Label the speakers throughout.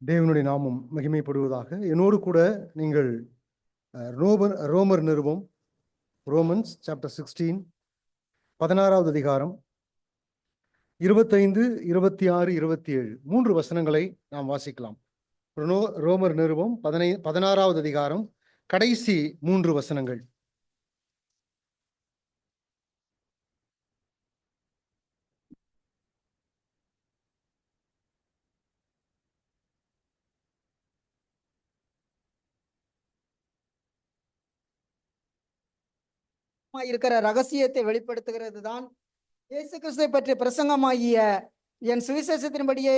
Speaker 1: தேவனுடைய நாமம் மகிமைப்படுவதாக. என்னோடு கூட நீங்கள் ரோமர் நிருபம், ரோமன்ஸ் சாப்டர் 16, 16வது அதிகாரம் 25, 26, 27 3 வசனங்களை நாம் வாசிக்கலாம். ரோமர் நிருபம் 16வது அதிகாரம் கடைசி 3 வசனங்கள்.
Speaker 2: இருக்கிற ரகசியத்தை வெளிப்படுத்துகிறது தான் இயேசு கிறிஸ்துவை பற்றிய பிரசங்கமாகிய என் சுவிசேஷத்தின்படியே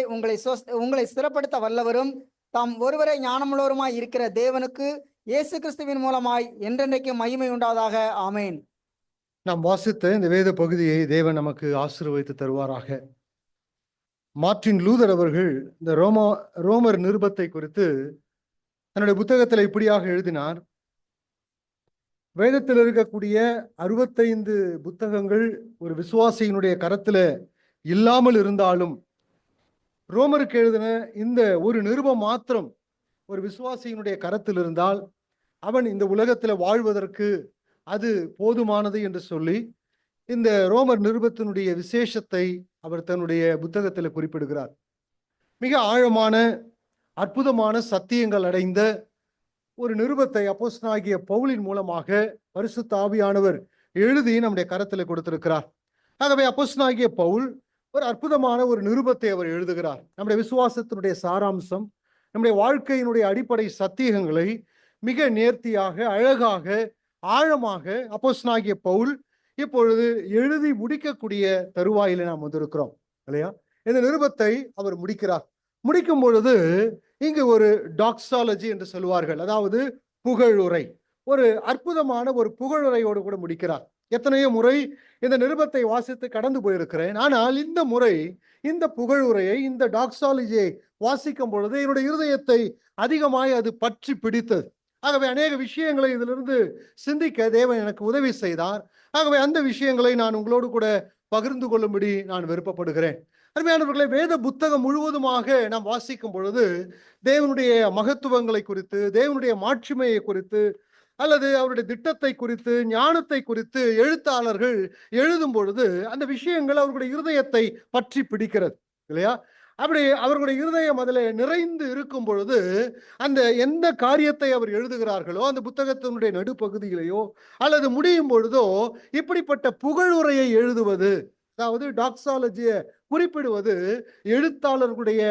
Speaker 2: உங்களை ஸ்திரப்படுத்த வல்லவரும் தாம் ஒருவரை ஞானமுள்ளவருமாய் இருக்கிற தேவனுக்கு இயேசு கிறிஸ்துவின் மூலமாய் என்றென்றைக்கு மகிமை உண்டாவதாக. ஆமேன்.
Speaker 1: நாம் வாசித்த இந்த வேத பகுதியை தேவன் நமக்கு ஆசீர்வதித்து தருவாராக. மார்ட்டின் லூதர் அவர்கள் இந்த ரோமர் நிருபத்தை குறித்து தன்னுடைய புத்தகத்தில் இப்படியாக எழுதினார். வேதத்தில் இருக்கக்கூடிய 65 புத்தகங்கள் ஒரு விசுவாசியினுடைய கரத்துல இல்லாமல் இருந்தாலும் ரோமருக்கு எழுதின இந்த ஒரு நிருபம் மாத்திரம் ஒரு விசுவாசியினுடைய கரத்தில் இருந்தால் அவன் இந்த உலகத்துல வாழ்வதற்கு அது போதுமானது என்று சொல்லி இந்த ரோமர் நிருபத்தினுடைய விசேஷத்தை அவர் தன்னுடைய புத்தகத்தில் குறிப்பிடுகிறார். மிக ஆழமான அற்புதமான சத்தியங்கள் அடைந்த ஒரு நிருபத்தை அப்போஸ்தலனாகிய பவுலின் மூலமாக பரிசுத்த ஆவியானவர் எழுதி நம்முடைய கரத்துல கொடுத்திருக்கிறார். ஆகவே அப்போஸ்தலனாகிய பவுல் ஒரு அற்புதமான ஒரு நிருபத்தை அவர் எழுதுகிறார். நம்முடைய விசுவாசத்தினுடைய சாராம்சம், நம்முடைய வாழ்க்கையினுடைய அடிப்படை சத்தியங்களை மிக நேர்த்தியாக, அழகாக, ஆழமாக அப்போஸ்தலனாகிய பவுல் இப்பொழுது எழுதி முடிக்கக்கூடிய தருவாயில நாம் வந்திருக்கிறோம் இல்லையா? இந்த நிருபத்தை அவர் முடிக்கிறார். முடிக்கும் பொழுது இங்கு ஒரு டாக்ஸாலஜி என்று சொல்லுவார்கள், அதாவது புகழுரை, ஒரு அற்புதமான ஒரு புகழுரையோடு கூட முடிக்கிறார். எத்தனையோ முறை இந்த நிருபத்தை வாசித்து கடந்து போயிருக்கிறேன். ஆனால் இந்த முறை இந்த புகழுரையை, இந்த டாக்ஸாலஜியை வாசிக்கும் பொழுது என்னுடைய இருதயத்தை அதிகமாய் அது பற்றி பிடித்தது. ஆகவே அநேக விஷயங்களை இதிலிருந்து சிந்திக்க தேவன் எனக்கு உதவி செய்தார். ஆகவே அந்த விஷயங்களை நான் உங்களோடு கூட பகிர்ந்து கொள்ளும்படி நான் விருப்பப்படுகிறேன். அருமையானவர்களை, வேத புத்தகம் முழுவதுமாக நாம் வாசிக்கும் பொழுது தேவனுடைய மகத்துவங்களை குறித்து, தேவனுடைய மாட்சிமையை குறித்து, அல்லது அவருடைய திட்டத்தை குறித்து, ஞானத்தை குறித்து எழுத்தாளர்கள் எழுதும் பொழுது அந்த விஷயங்கள் அவர்களுடைய இருதயத்தை பற்றி பிடிக்கிறது இல்லையா? அப்படி அவர்களுடைய இருதயம் அதில் நிறைந்து இருக்கும் பொழுது அந்த எந்த காரியத்தை அவர் எழுதுகிறார்களோ அந்த புத்தகத்தினுடைய நடுப்பகுதியிலேயோ அல்லது முடியும் பொழுதோ இப்படிப்பட்ட புகழுரையை எழுதுவது, அதாவது டாக்ஸாலஜியை குறிப்பிடுவது எழுத்தாளர்களுடைய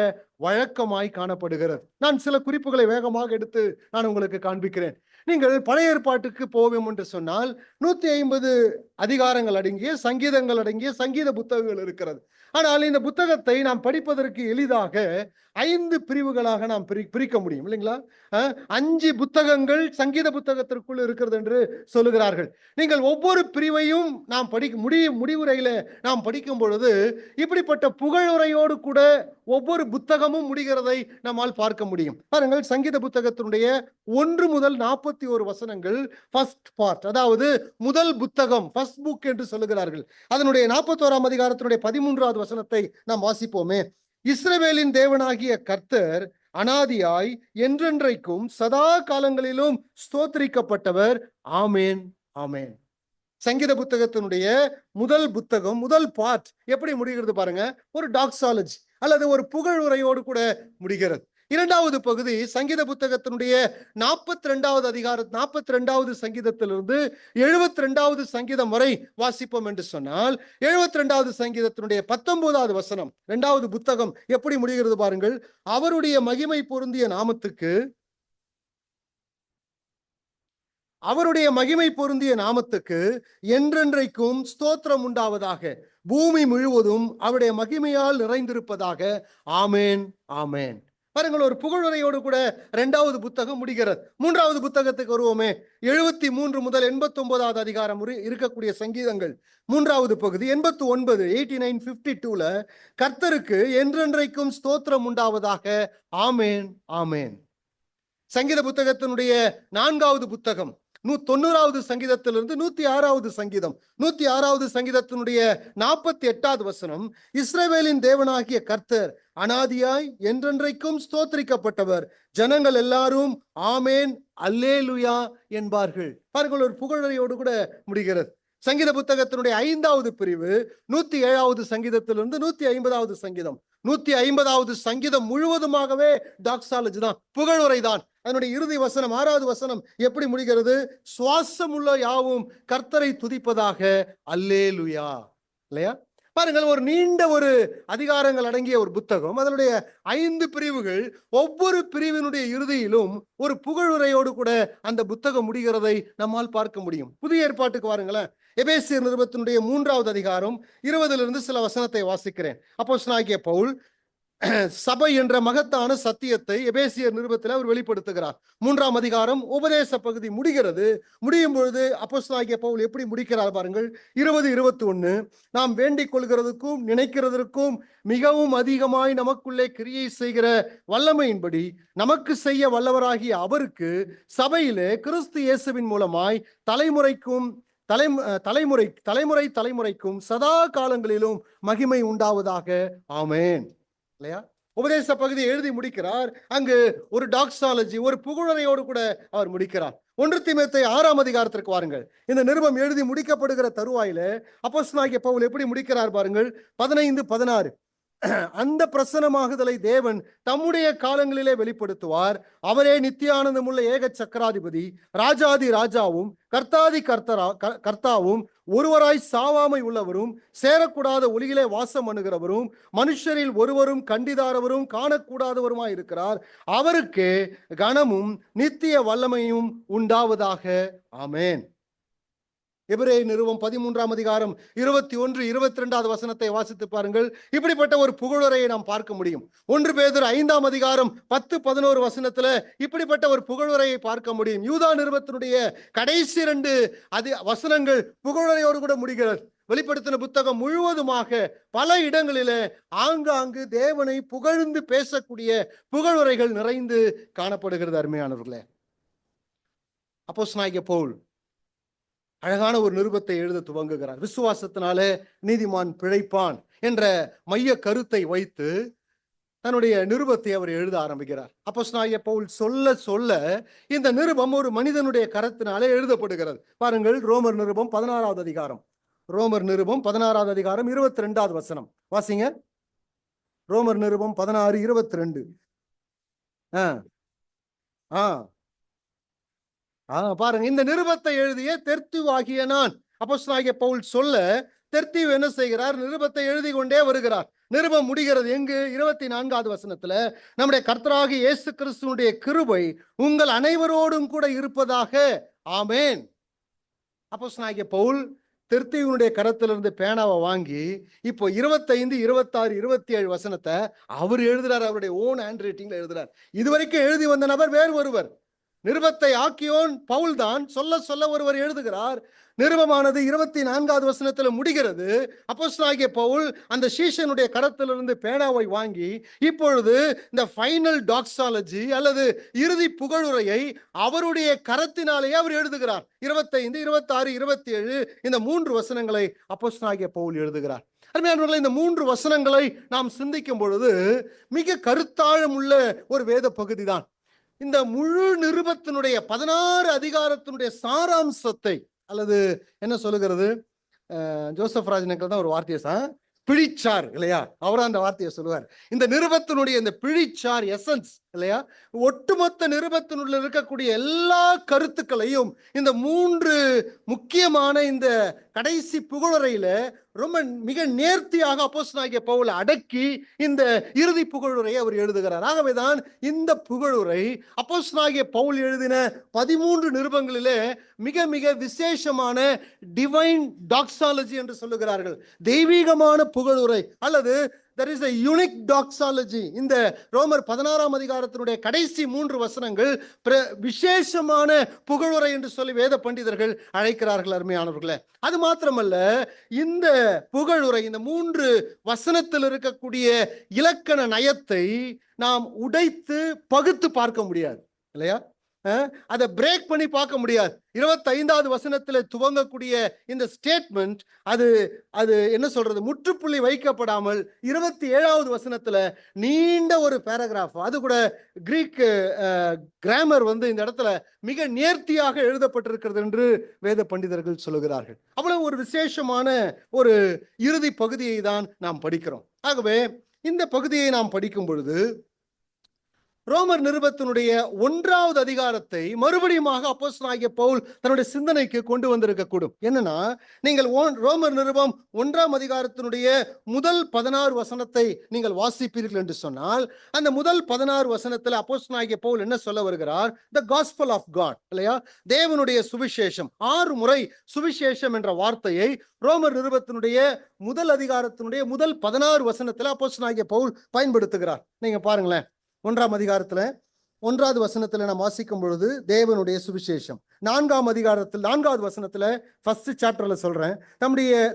Speaker 1: வழக்கமாய் காணப்படுகிறது. நான் சில குறிப்புகளை வேகமாக எடுத்து நான் உங்களுக்கு காண்பிக்கிறேன். நீங்கள் பழைய ஏற்பாட்டுக்கு போவோம் என்று சொன்னால் 150 அதிகாரங்கள் அடங்கிய சங்கீதங்கள் அடங்கிய சங்கீத புத்தகங்கள் இருக்கிறது. ஆனால் இந்த புத்தகத்தை நாம் படிப்பதற்கு எளிதாக 5 பிரிவுகளாக நாம் பிரிக்க முடியும் இல்லைங்களா? 5 புத்தகங்கள் சங்கீத புத்தகத்திற்குள் இருக்கிறது என்று சொல்லுகிறார்கள். நீங்கள் ஒவ்வொரு பிரிவையும் நாம் முடிவுரையில நாம் படிக்கும் பொழுது இப்படிப்பட்ட புகழுரையோடு கூட ஒவ்வொரு புத்தகமும் முடிகிறதை நம்மால் பார்க்க முடியும். பாருங்கள், சங்கீத புத்தகத்தினுடைய 1 முதல் 41 வசனங்கள் ஃபர்ஸ்ட் பார்ட், அதாவது முதல் புத்தகம், ஃபர்ஸ்ட் புக் என்று சொல்லுகிறார்கள். அதனுடைய 41ஆம் அதிகாரத்தினுடைய 13வது வசனத்தை நாம் வாசிப்போமே. இஸ்ரவேலின் தேவனாகிய கர்த்தர் அனாதியாய் என்றென்றைக்கும் சதா காலங்களிலும் ஸ்தோத்திரிக்கப்பட்டவர். ஆமேன், ஆமேன். சங்கீத புத்தகத்தினுடைய முதல் புத்தகம், முதல் பார்ட் எப்படி முடிகிறது பாருங்க, ஒரு டாக்ஸாலஜி அல்லது ஒரு புகழுரையோடு கூட முடிகிறது. இரண்டாவது பகுதி சங்கீத புத்தகத்தினுடைய 42வது அதிகாரம், 42வது சங்கீதத்திலிருந்து 72வது சங்கீதம் வரை வாசிப்போம் என்று சொன்னால் 72வது சங்கீதத்தினுடைய 19வது வசனம், 2வது புத்தகம் எப்படி முடிகிறது பாருங்கள். அவருடைய மகிமை பொருந்திய நாமத்துக்கு என்றென்றைக்கும் ஸ்தோத்திரம் உண்டாவதாக, பூமி முழுவதும் அவருடைய மகிமையால் நிறைந்திருப்பதாக. ஆமேன், ஆமேன். பாருங்கள், ஒரு புகழுரையோடு கூட 2வது புத்தகம் முடிகிறது. 3வது புத்தகத்துக்கு வருவோமே. 73 முதல் 89வது அதிகாரம் இருக்கக்கூடிய சங்கீதங்கள் 3வது பகுதி 89, 89, 52ல கர்த்தருக்கு என்றென்றைக்கும் ஸ்தோத்திரம் உண்டாவதாக. ஆமேன், ஆமேன். சங்கீத புத்தகத்தினுடைய 4வது புத்தகம் 90வது சங்கீதத்திலிருந்து 106வது சங்கீதம். 106வது சங்கீதத்தினுடைய 48வது வசனம், இஸ்ரவேலின் தேவனாகிய கர்த்தர் அனாதியாய் என்றென்றைக்கும் ஸ்தோத்திரிக்கப்பட்டவர், ஜனங்கள் எல்லாரும் ஆமேன் அல்லேலுயா என்பார்கள். பாருங்கள், ஒரு புகழுரையோடு கூட முடிகிறது. சங்கீத புத்தகத்தினுடைய 5வது பிரிவு 107வது சங்கீதத்திலிருந்து 150வது சங்கீதம். 150வது சங்கீதம் முழுவதுமாகவே டாக்ஸாலஜி தான், புகழுரை தான். அதனுடைய இறுதி வசனம் 6வது வசனம் எப்படி முடிகிறது? சுவாசமுள்ள யாவும் கர்த்தரை துதிப்பதாக அல்லேலுயா. இல்லையா? பாருங்கள், ஒரு நீண்ட ஒரு அதிகாரங்கள் அடங்கிய ஒரு புத்தகம். அதனுடைய 5 பிரிவுகள், ஒவ்வொரு பிரிவினுடைய இறுதியிலும் ஒரு புகழுரையோடு கூட அந்த புத்தகம் முடிகிறதை நம்மால் பார்க்க முடியும். புதிய ஏற்பாட்டுக்கு வாருங்களேன். எபேசியர் நிருபத்தினுடைய 3வது அதிகாரம் 20லிருந்து சில வசனத்தை வாசிக்கிறேன். அப்போஸ்தலனாகிய பவுல் சபை என்ற மகத்தான சத்தியத்தை எபேசியர் நிருபத்தில் அவர் வெளிப்படுத்துகிறார். 3ஆம் அதிகாரம் உபதேச பகுதி முடிகிறது. முடியும் பொழுது அப்போஸ்தலனாகிய பவுல் எப்படி முடிக்கிறார் பாருங்கள். 20-21, நாம் வேண்டிக் கொள்கிறதுக்கும் நினைக்கிறதற்கும் மிகவும் அதிகமாய் நமக்குள்ளே கிரியை செய்கிற வல்லமையின்படி நமக்கு செய்ய வல்லவராகிய அவருக்கு சபையிலே கிறிஸ்து இயேசுவின் மூலமாய் தலைமுறைக்கும் சதா காலங்களிலும் மகிமை உண்டாவதாக ஆமென். இல்லையா? உபதேச பகுதியை எழுதி முடிக்கிறார். அங்கு ஒரு டாக்ஸாலஜி, ஒரு புகழுரையோடு கூட அவர் முடிக்கிறார். 1 தீமோத்தேயு 6ஆம் அதிகாரத்திற்கு வாருங்கள். இந்த நிருபம் எழுதி முடிக்கப்படுகிற தருவாயில அப்போஸ்தலனாகிய பவுல் எப்படி முடிக்கிறார் பாருங்கள். 15-16, அந்த பிரசனமாகுதலை தேவன் தம்முடைய காலங்களிலே வெளிப்படுத்துவார். அவரே நித்தியானந்தமுள்ள ஏக சக்கராதிபதி, ராஜாதி ராஜாவும் கர்த்தாதி கர்த்தாவும், ஒருவராய் சாவாமை உள்ளவரும், சேரக்கூடாத ஒளியிலே வாசம் பண்ணுகிறவரும், மனுஷரில் ஒருவரும் கண்டிதாரவரும் காணக்கூடாதவருமாய் இருக்கிறார். அவருக்கே கனமும் நித்திய வல்லமையும் உண்டாவதாக ஆமென். எபிரேய நிருபம் 13ஆம் அதிகாரம் 21-22வது வசனத்தை வாசித்து பாருங்கள். இப்படிப்பட்ட ஒரு புகழுரையை நாம் பார்க்க முடியும். 1 பேதுரு 5ஆம் அதிகாரம் 10-11 வசனத்துல இப்படிப்பட்ட ஒரு புகழுரையை பார்க்க முடியும். யூதா நிருபத்தினுடைய கடைசி 2 வசனங்கள் புகழுரையோடு கூட முடிகிறது. வெளிப்படுத்தின புத்தகம் முழுவதுமாக பல இடங்களிலே ஆங்காங்கு தேவனை புகழ்ந்து பேசக்கூடிய புகழுரைகள் நிறைந்து காணப்படுகிறது. அருமையானவர்களே, அப்போஸ்தலனாகிய பவுல் அழகான ஒரு நிருபத்தை எழுத துவங்குகிறார். விசுவாசத்தினாலே நீதிமான் பிழைப்பான் என்ற மைய கருத்தை வைத்து தன்னுடைய நிருபத்தை அவர் எழுத ஆரம்பிக்கிறார். அப்போஸ்தலனாகிய பவுல் சொல்ல சொல்ல இந்த நிருபம் ஒரு மனிதனுடைய கரத்தினாலே எழுதப்படுகிறது. பாருங்கள், ரோமர் நிருபம் 16வது அதிகாரம். ரோமர் நிருபம் 16வது அதிகாரம் 22வது வசனம் வாசிங்க. ரோமர் நிருபம் 16:22. பாருங்க, இந்த நிருபத்தை எழுதிய தெர்த்தீவு ஆகிய நான், அப்போஸ்தலனாகிய பவுல் சொல்ல தெர்த்தீவு என்ன செய்கிறார்? நிருபத்தை எழுதி கொண்டே வருகிறார். நிருபம் முடிகிறது எங்கு? 24வது வசனத்துல, நம்முடைய கர்த்தராகிய இயேசு கிறிஸ்துவினுடைய கிருபை உங்கள் அனைவரோடும் கூட இருப்பதாக ஆமென். அப்போஸ்தலனாகிய பவுல் தெர்த்தீவினுடைய கரத்திலிருந்து பேனாவை வாங்கி இப்போ 25, 26, 27 வசனத்தை அவர் எழுதுறார். அவருடைய ஓன் ஹேண்ட் ரைட்டிங்ல எழுதுறார். இதுவரைக்கும் எழுதி வந்த நபர் வேறு ஒருவர். நிருபத்தை ஆக்கியோன் பவுல் தான். சொல்ல சொல்ல ஒருவர் எழுதுகிறார். நிருபமானது 24வது வசனத்துல முடிகிறது. அப்போஸ்தலனாகிய பவுல் அந்த சீஷனுடைய கரத்திலிருந்து பேனாவை வாங்கி இப்பொழுது இந்த ஃபைனல் டாக்ஸாலஜி அல்லது இறுதி புகழுரையை அவருடைய கரத்தினாலேயே அவர் எழுதுகிறார். 25, 26, 27 இந்த 3 வசனங்களை அப்போஸ்தலனாகிய பவுல் எழுதுகிறார். அருமையானவர்களே, இந்த 3 வசனங்களை நாம் சிந்திக்கும் பொழுது மிக கருத்தாழம் உள்ள ஒரு வேத பகுதி தான். இந்த முழு நிருபத்தினுடைய 16 அதிகாரத்தினுடைய சாராம்சத்தை, அல்லது என்ன சொல்லுகிறது, ஜோசப் ராஜ்நகர் தான் ஒரு வார்த்தையை பிழிச்சார் இல்லையா, அவரா அந்த வார்த்தையை சொல்லுவார். இந்த நிருபத்தினுடைய இந்த பிழிச்சார் எசன்ஸ் இல்லையா, ஒட்டுமொத்த நிருபத்தினுள்ள இருக்கக்கூடிய எல்லா கருத்துக்களையும் இந்த 3 முக்கியமான இந்த கடைசி புகழுரையில ரொம்ப மிக நேர்த்தியாக அப்போஸ்தலனாகிய பவுல் அடக்கி இந்த இறுதி புகழுரையை அவர் எழுதுகிறார். ஆகவேதான் இந்த புகழுரை அப்போஸ்தலனாகிய பவுல் எழுதின 13 நிருபங்களிலே மிக மிக விசேஷமான டிவைன் டாக்ஸாலஜி என்று சொல்லுகிறார்கள். தெய்வீகமான புகழுரை அல்லது there is a unique doxology. இந்த ரோமர் 16ஆம் அதிகாரத்தினுடைய கடைசி 3 வசனங்கள் விசேஷமான புகழுரை என்று சொல்லி வேத பண்டிதர்கள் அழைக்கிறார்கள். அருமையானவர்களே, அது மாத்திரமல்ல, இந்த புகழுரை இந்த 3 வசனத்தில் இருக்கக்கூடிய இலக்கண நயத்தை நாம் உடைத்து பகுத்து பார்க்க முடியாது இல்லையா. அதை பிரேக் பண்ணி பார்க்க முடியாது. 25வது வசனத்துல துவங்கக்கூடிய இந்த ஸ்டேட்மெண்ட் அது அது என்ன சொல்றது, முற்றுப்புள்ளி வைக்கப்படாமல் 27வது வசனத்துல நீண்ட ஒரு பேராகிராஃப், அது கூட கிரீக் கிராமர் இந்த இடத்துல மிக நேர்த்தியாக எழுதப்பட்டிருக்கிறது என்று வேத பண்டிதர்கள் சொல்லுகிறார்கள். அவ்வளவு ஒரு விசேஷமான ஒரு இறுதி பகுதியை தான் நாம் படிக்கிறோம். ஆகவே இந்த பகுதியை நாம் படிக்கும் பொழுது ரோமர் நிருபத்தினுடைய 1வது அதிகாரத்தை மறுபடியும் அப்போஸ்தலனாகிய பவுல் தன்னுடைய சிந்தனைக்கு கொண்டு வந்திருக்க கூடும். என்னன்னா, நீங்கள் ரோமர் நிருபம் 1ஆம் அதிகாரத்தினுடைய முதல் 16 வசனத்தை நீங்கள் வாசிப்பீர்கள் என்று சொன்னால், அந்த முதல் 16 வசனத்தில் அப்போஸ்தலனாகிய பவுல் என்ன சொல்ல வருகிறார்? த காஸ்பல் ஆஃப் காட், இல்லையா? தேவனுடைய சுவிசேஷம். 6 முறை சுவிசேஷம் என்ற வார்த்தையை ரோமர் நிருபத்தினுடைய முதல் அதிகாரத்தினுடைய முதல் 16 வசனத்தில் அப்போஸ்தலனாகிய பவுல் பயன்படுத்துகிறார். நீங்க பாருங்களேன், 1ஆம் அதிகாரத்துல 1வது வசனத்துல நாம் வாசிக்கும் பொழுது தேவனுடைய சுவிசேஷம். 4ஆம் அதிகாரத்தில் 4வது வசனத்துல ஃபர்ஸ்ட் சாப்டர்ல சொல்றேன்,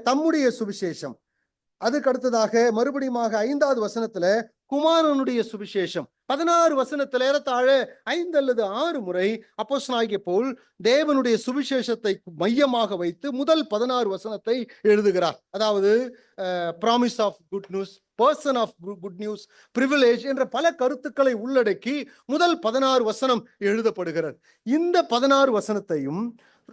Speaker 1: தம்முடைய சுவிசேஷம். அதுக்கு அடுத்ததாக மறுபடியும் 5வது வசனத்துல குமாரனுடைய சுவிசேஷம். 16 வசனத்துல ஏறத்தாழ 5 அல்லது 6 முறை அப்போஸ்தலனாகிய பவுல் தேவனுடைய சுவிசேஷத்தை மையமாக வைத்து முதல் 16 வசனத்தை எழுதுகிறார். அதாவது promise of good news, person of good news, privilege என்ற பல கருத்துக்களை உள்ளடக்கி முதல் 16 வசனம் எழுதப்படுகிறது. இந்த 16 வசனத்தையும்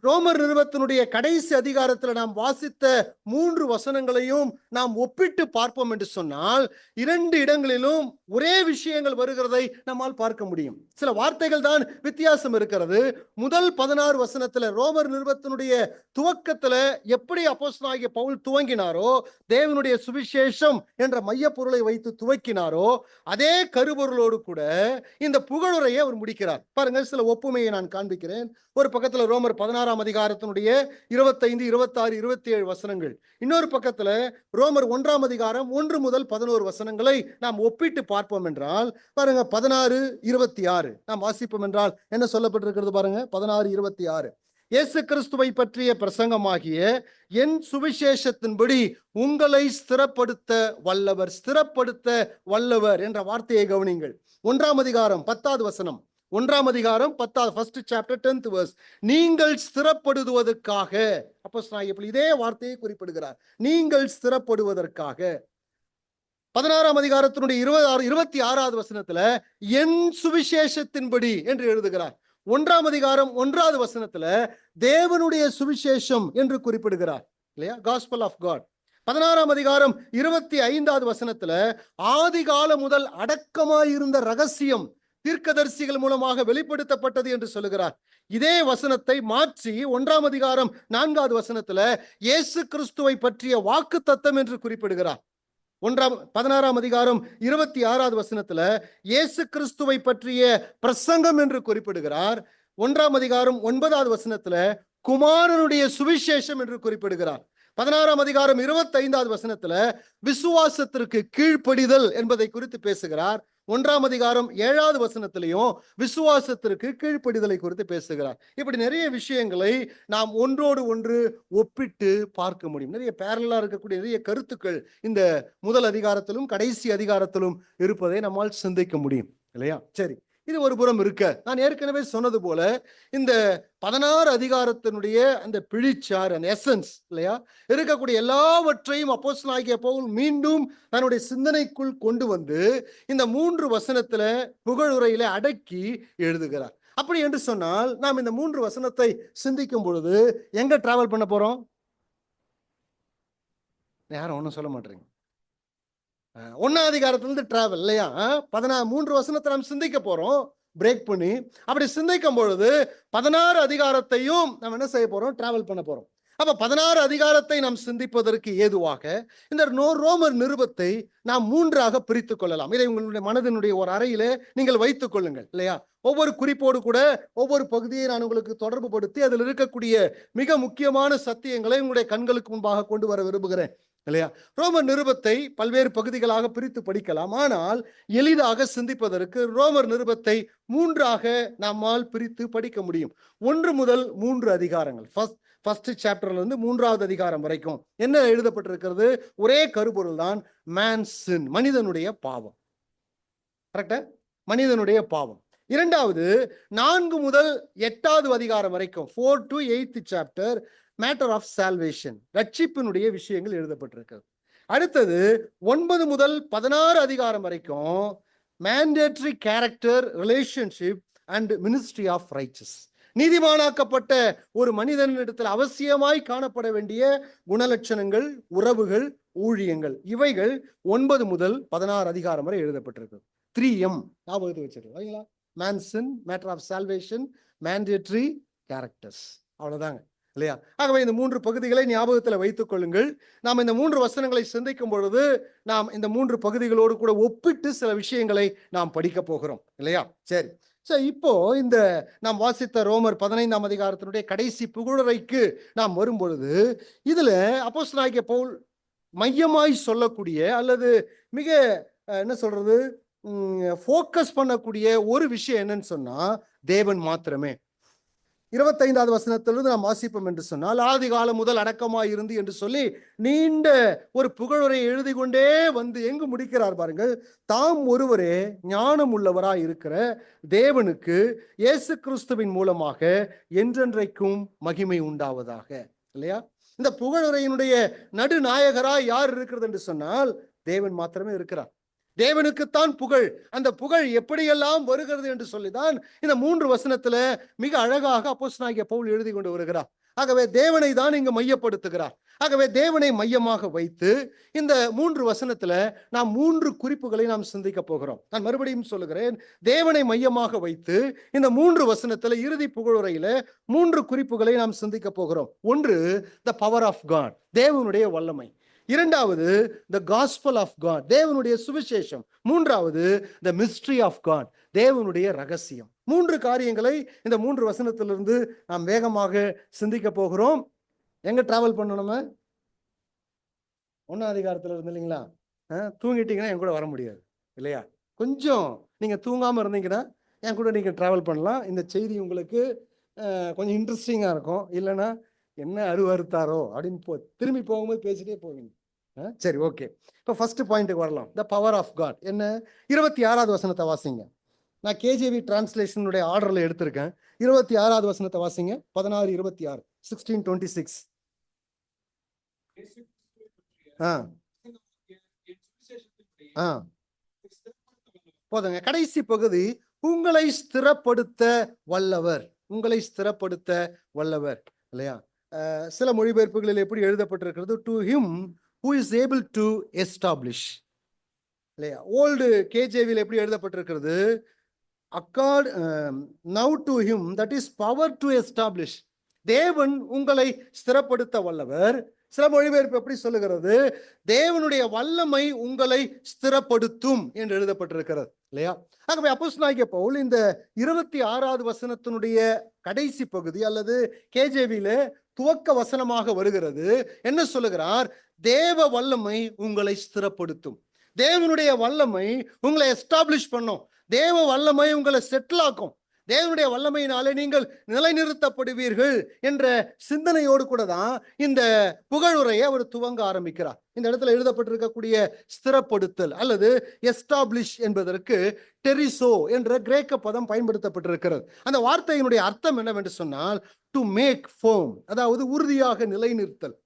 Speaker 1: ரோமர் நிருபத்தினுடைய கடைசி அதிகாரத்தில் நாம் வாசித்த 3 வசனங்களையும் நாம் ஒப்பிட்டு பார்ப்போம் என்று சொன்னால் 2 இடங்களிலும் ஒரே விஷயங்கள் வருகிறதை நம்மால் பார்க்க முடியும். சில வார்த்தைகள் தான் வித்தியாசம் இருக்கிறது. முதல் 16 வசனத்துல ரோமர் நிருபத்தினுடைய துவக்கத்துல எப்படி அப்போஸ்தலனாகிய பவுல் துவங்கினாரோ, தேவனுடைய சுவிசேஷம் என்ற மைய பொருளை வைத்து துவக்கினாரோ, அதே கருபொருளோடு கூட இந்த புகழுரையை அவர் முடிக்கிறார். பாருங்க, சில ஒப்புமையை நான் காண்பிக்கிறேன். ஒரு பக்கத்துல ரோமர் 16ஆம் அதிகாரத்தினுடைய 25, 26, 27 வசனங்கள், இன்னொரு பக்கத்துல ரோமர் 1ஆம் அதிகாரம் 1 முதல் 11 வசனங்களை நாம் ஒப்பிட்டு பார்ப்போம் என்றால், பாருங்க 16, 26 நாம் வாசிப்போம் என்றால் என்ன சொல்லப்பட்டிருக்கிறது பாருங்க. 16, 26 இயேசு கிறிஸ்துவை பற்றிய பிரசங்கமாகிய என் சுவிசேஷத்தின்படி உங்களை ஸ்திரப்படுத்த வல்லவர் என்ற வார்த்தையை கவனிங்கள். 1ஆம் அதிகாரம் 10வது வசனம், 1ஆம் அதிகாரம் 10வது, ஃபர்ஸ்ட் சாப்டர் 10th verse, நீங்கள் ஸ்திரப்படுவதற்காக. அப்போஸ்தலனாகிய பவுல் இதே வார்த்தையை குறிப்பிடுகிறார், நீங்கள் ஸ்திரப்படுவதற்காக. 16ஆம் அதிகாரத்தினுடைய 26வது வசனத்துல என் சுவிசேஷத்தின்படி என்று எழுதுகிறார். 1ஆம் அதிகாரம் 1வது வசனத்துல தேவனுடைய சுவிசேஷம் என்று குறிப்பிடுகிறார், இல்லையா? Gospel of God. 16ஆம் அதிகாரம் 25வது வசனத்துல ஆதி காலம் முதல் அடக்கமாயிருந்த ரகசியம் தீர்க்கதரிசிகள் மூலமாக வெளிப்படுத்தப்பட்டது என்று சொல்லுகிறார். இதே வசனத்தை மாற்றி 1ஆம் அதிகாரம் 4வது வசனத்துல இயேசு கிறிஸ்துவை பற்றிய வாக்கு தத்தம் என்று குறிப்பிடுகிறார். 16ஆம் அதிகாரம் 26வது வசனத்துல இயேசு கிறிஸ்துவை பற்றிய பிரசங்கம் என்று குறிப்பிடுகிறார். 1ஆம் அதிகாரம் 9வது வசனத்துல குமாரனுடைய சுவிசேஷம் என்று குறிப்பிடுகிறார். 16ஆம் அதிகாரம் 25வது வசனத்துல விசுவாசத்திற்கு கீழ்ப்படிதல் என்பதை குறித்து பேசுகிறார். 1ஆம் அதிகாரம் 7வது வசனத்திலையும் விசுவாசத்திற்கு கீழ்ப்படிதலை குறித்து பேசுகிறார். இப்படி நிறைய விஷயங்களை நாம் ஒன்றோடு ஒன்று ஒப்பிட்டு பார்க்க முடியும். நிறைய பேரலா இருக்கக்கூடிய நிறைய கருத்துக்கள் இந்த முதல் அதிகாரத்திலும் கடைசி அதிகாரத்திலும் இருப்பதை நம்மால் சிந்திக்க முடியும், இல்லையா? சரி, இது ஒரு புறம் இருக்க, நான் ஏற்கனவே சொன்னது போல இந்த 16 அதிகாரத்தினுடைய அந்த பிழிச்சார், அந்த எசன்ஸ், இல்லையா, இருக்கக்கூடிய எல்லாவற்றையும் அப்போஸ்தலனாகிய பவுல் மீண்டும் தன்னுடைய சிந்தனைக்குள் கொண்டு வந்து இந்த 3 வசனத்துல புகழுரையில அடக்கி எழுதுகிறார். அப்படி என்று சொன்னால் நாம் இந்த 3 வசனத்தை சிந்திக்கும் பொழுது எங்க டிராவல் பண்ண போறோம்? யாரும் ஒன்றும் சொல்ல மாட்டேங்க. 1ஆம் அதிகாரத்திலிருந்து டிராவல், இல்லையா? 3 வசனத்தை நாம் சிந்திக்க போறோம் பிரேக் பண்ணி. அப்படி சிந்திக்கும் பொழுது 16 அதிகாரத்தையும் நாம் என்ன செய்ய போறோம்? டிராவல் பண்ண போறோம். அப்ப 16 அதிகாரத்தை நாம் சிந்திப்பதற்கு ஏதுவாக இந்த ரோமர் நிருபத்தை நாம் 3ஆக பிரித்துக் கொள்ளலாம். இதை உங்களுடைய மனதினுடைய ஒரு அறையிலே நீங்கள் வைத்துக் கொள்ளுங்கள், இல்லையா? ஒவ்வொரு குறிப்போடு கூட ஒவ்வொரு பகுதியை நான் உங்களுக்கு தொடர்பு படுத்தி அதில் இருக்கக்கூடிய மிக முக்கியமான சத்தியங்களை உங்களுடைய கண்களுக்கு முன்பாக கொண்டு வர விரும்புகிறேன், இல்லையா? ரோமர் நிருபத்தை பல்வேறு பகுதிகளாக பிரித்து படிக்கலாம். ஆனால் எளிதாக சிந்திப்பதற்கு ரோமர் நிருபத்தை 3ஆக நம்மால் பிரித்து படிக்க முடியும். 1 முதல் 3 அதிகாரங்கள், ஃபர்ஸ்ட் சாப்டர்ல இருந்து 3வது அதிகாரம் வரைக்கும் என்ன எழுதப்பட்டிருக்கிறது? ஒரே கருப்பொருள் தான், மேன் சின், மனிதனுடைய பாவம். கரெக்டா? மனிதனுடைய பாவம். இரண்டாவது 4 முதல் 8வது அதிகாரம் வரைக்கும் 4 to 8th chapter matter of salvation, ரட்சிப்பினுடைய விஷயங்கள் எழுதப்பட்டிருக்கிறது. அடுத்தது 9 முதல் 16 அதிகாரம் வரைக்கும் mandatory character, relationship and ministry of riches, நீதிமானாக்கப்பட்ட ஒரு மனிதனிடத்தில் அவசியமாய் காணப்பட வேண்டிய குணலட்சணங்கள், உறவுகள், ஊழியங்கள், இவைகள் 9 முதல் 16 அதிகாரம் வரை எழுதப்பட்டிருக்கு. 3M ஞாபகத்தை வச்சிருக்கீங்களா? Mansion, matter of salvation, mandatory characters, அவ்வளவுதாங்க இல்லையா? ஆகவே இந்த 3 பகுதிகளை ஞாபகத்தில் வைத்துக் கொள்ளுங்கள். நாம் இந்த 3 வசனங்களை சிந்திக்கும் பொழுது நாம் இந்த 3 பகுதிகளோடு கூட ஒப்பிட்டு சில விஷயங்களை நாம் படிக்க போகிறோம் இல்லையா? சரி, இப்போ இந்த நாம் வாசித்த ரோமர் 15ஆம் அதிகாரத்தினுடைய கடைசி புகழுரைக்கு நாம் வரும்பொழுது இதுல அப்போஸ்தலனாகிய பவுல் மையமாய் சொல்லக்கூடிய அல்லது மிக என்ன சொல்றது ஃபோக்கஸ் பண்ணக்கூடிய ஒரு விஷயம் என்னன்னு சொன்னா தேவன் மாத்திரமே. 25வது வசனத்திலிருந்து நாம் வாசிப்போம் என்று சொன்னால், ஆதி காலம் முதல் அடக்கமாய் இருந்து என்று சொல்லி நீண்ட ஒரு புகழுரை எழுதி கொண்டே வந்து எங்கு முடிக்கிறார் பாருங்கள். தாம் ஒருவரே ஞானம் உள்ளவராய் இருக்கிற தேவனுக்கு இயேசு கிறிஸ்துவின் மூலமாக என்றென்றைக்கும் மகிமை உண்டாவதாக. இல்லையா? இந்த புகழுரையினுடைய நடுநாயகராய் யார் இருக்கிறது என்று சொன்னால் தேவன் மாத்திரமே இருக்கிறார். தேவனுக்குத்தான் புகழ். அந்த புகழ் எப்படியெல்லாம் வருகிறது என்று சொல்லிதான் இந்த 3 வசனத்துல மிக அழகாக அப்போஸ்தலனாகிய பவுல் எழுதி கொண்டு வருகிறார். ஆகவே தேவனை தான் இங்கு மையப்படுத்துகிறார். ஆகவே தேவனை மையமாக வைத்து இந்த 3 வசனத்துல நாம் 3 குறிப்புகளை நாம் சிந்திக்க போகிறோம். நான் மறுபடியும் சொல்லுகிறேன், தேவனை மையமாக வைத்து இந்த 3 வசனத்துல இறுதி புகழுரையில 3 குறிப்புகளை நாம் சிந்திக்க போகிறோம். ஒன்று, த பவர் ஆஃப் காட், தேவனுடைய வல்லமை. இரண்டாவது, த காஸ்பல் ஆஃப் காட், தேவனுடைய சுவிசேஷம். மூன்றாவது, த மிஸ்ட்ரி ஆஃப் காட், தேவனுடைய ரகசியம். 3 காரியங்களை இந்த 3 வசனத்திலிருந்து நாம் வேகமாக சிந்திக்க போகிறோம். எங்க டிராவல் பண்ணணும்? 1ஆம் அதிகாரத்துல இருந்து இல்லைங்களா? தூங்கிட்டீங்கன்னா என் கூட வர முடியாது இல்லையா? கொஞ்சம் நீங்க தூங்காம இருந்தீங்கன்னா என் கூட நீங்க டிராவல் பண்ணலாம். இந்த செய்தி உங்களுக்கு கொஞ்சம் இன்ட்ரெஸ்டிங்கா இருக்கும். இல்லைன்னா என்ன அருவறுத்தாரோ அப்படின்னு திரும்பி போகும்போது பேசிட்டே போவீங்க. சரி, ஓகே. இப்போ ஃபர்ஸ்ட் பாயிண்ட்டுக்கு வரலாம். த பவர் ஆஃப் காட் என்ன? 26வது வசனத்தை வாசிங்க. நான் கேஜேவி டிரான்ஸ்லேஷனுடைய ஆர்டர்ல எடுத்திருக்கேன். 26வது வசனத்தை வாசிங்க. 16:26 16:26. போதுங்க. கடைசி பகுதி, உங்களை ஸ்திரப்படுத்த வல்லவர், உங்களை ஸ்திரப்படுத்த வல்லவர் இல்லையா? சில மொழிபெயர்ப்புகளில் எப்படி எழுதப்பட்டிருக்கிறது? To him who is able to establish இல்லையா? ஓல்டு கேஜேவியில் எப்படி எழுதப்பட்டிருக்கிறது? now to him that is power to establish, தேவன் உங்களை ஸ்திரப்படுத்த வல்லவர். சில மொழிபெயர்ப்பு எப்படி சொல்லுகிறது? தேவனுடைய வல்லமை உங்களை ஸ்திரப்படுத்தும் என்று எழுதப்பட்டிருக்கிறது இல்லையா? ஆகவே அப்போஸ்தலனாகிய பவுல் இந்த 26வது வசனத்தினுடைய கடைசி பகுதி அல்லது கேஜேவியில துவக்க வசனமாக வருகிறது. என்ன சொல்லுகிறார்? தேவ வல்லமை உங்களை ஸ்திரப்படுத்தும். தேவனுடைய வல்லமை உங்களை எஸ்டாப்ளிஷ் பண்ணும். தேவ வல்லமை உங்களை செட்டில் ஆக்கும். தேவனுடைய வல்லமையினாலே நீங்கள் நிலைநிறுத்தப்படுவீர்கள் என்ற சிந்தனையோடு கூட தான் இந்த புகழுரையை அவர் துவங்க ஆரம்பிக்கிறார். இந்த இடத்துல எழுதப்பட்டிருக்கக்கூடிய ஸ்திரப்படுத்தல் அல்லது எஸ்டாப்ளிஷ் என்பதற்கு டெரிசோ என்ற கிரேக்க பதம் பயன்படுத்தப்பட்டிருக்கிறது. அந்த வார்த்தையினுடைய அர்த்தம் என்னவென்று சொன்னால் டு மேக் ஃபர்ம், அதாவது உறுதியாக நிலைநிறுத்தல்.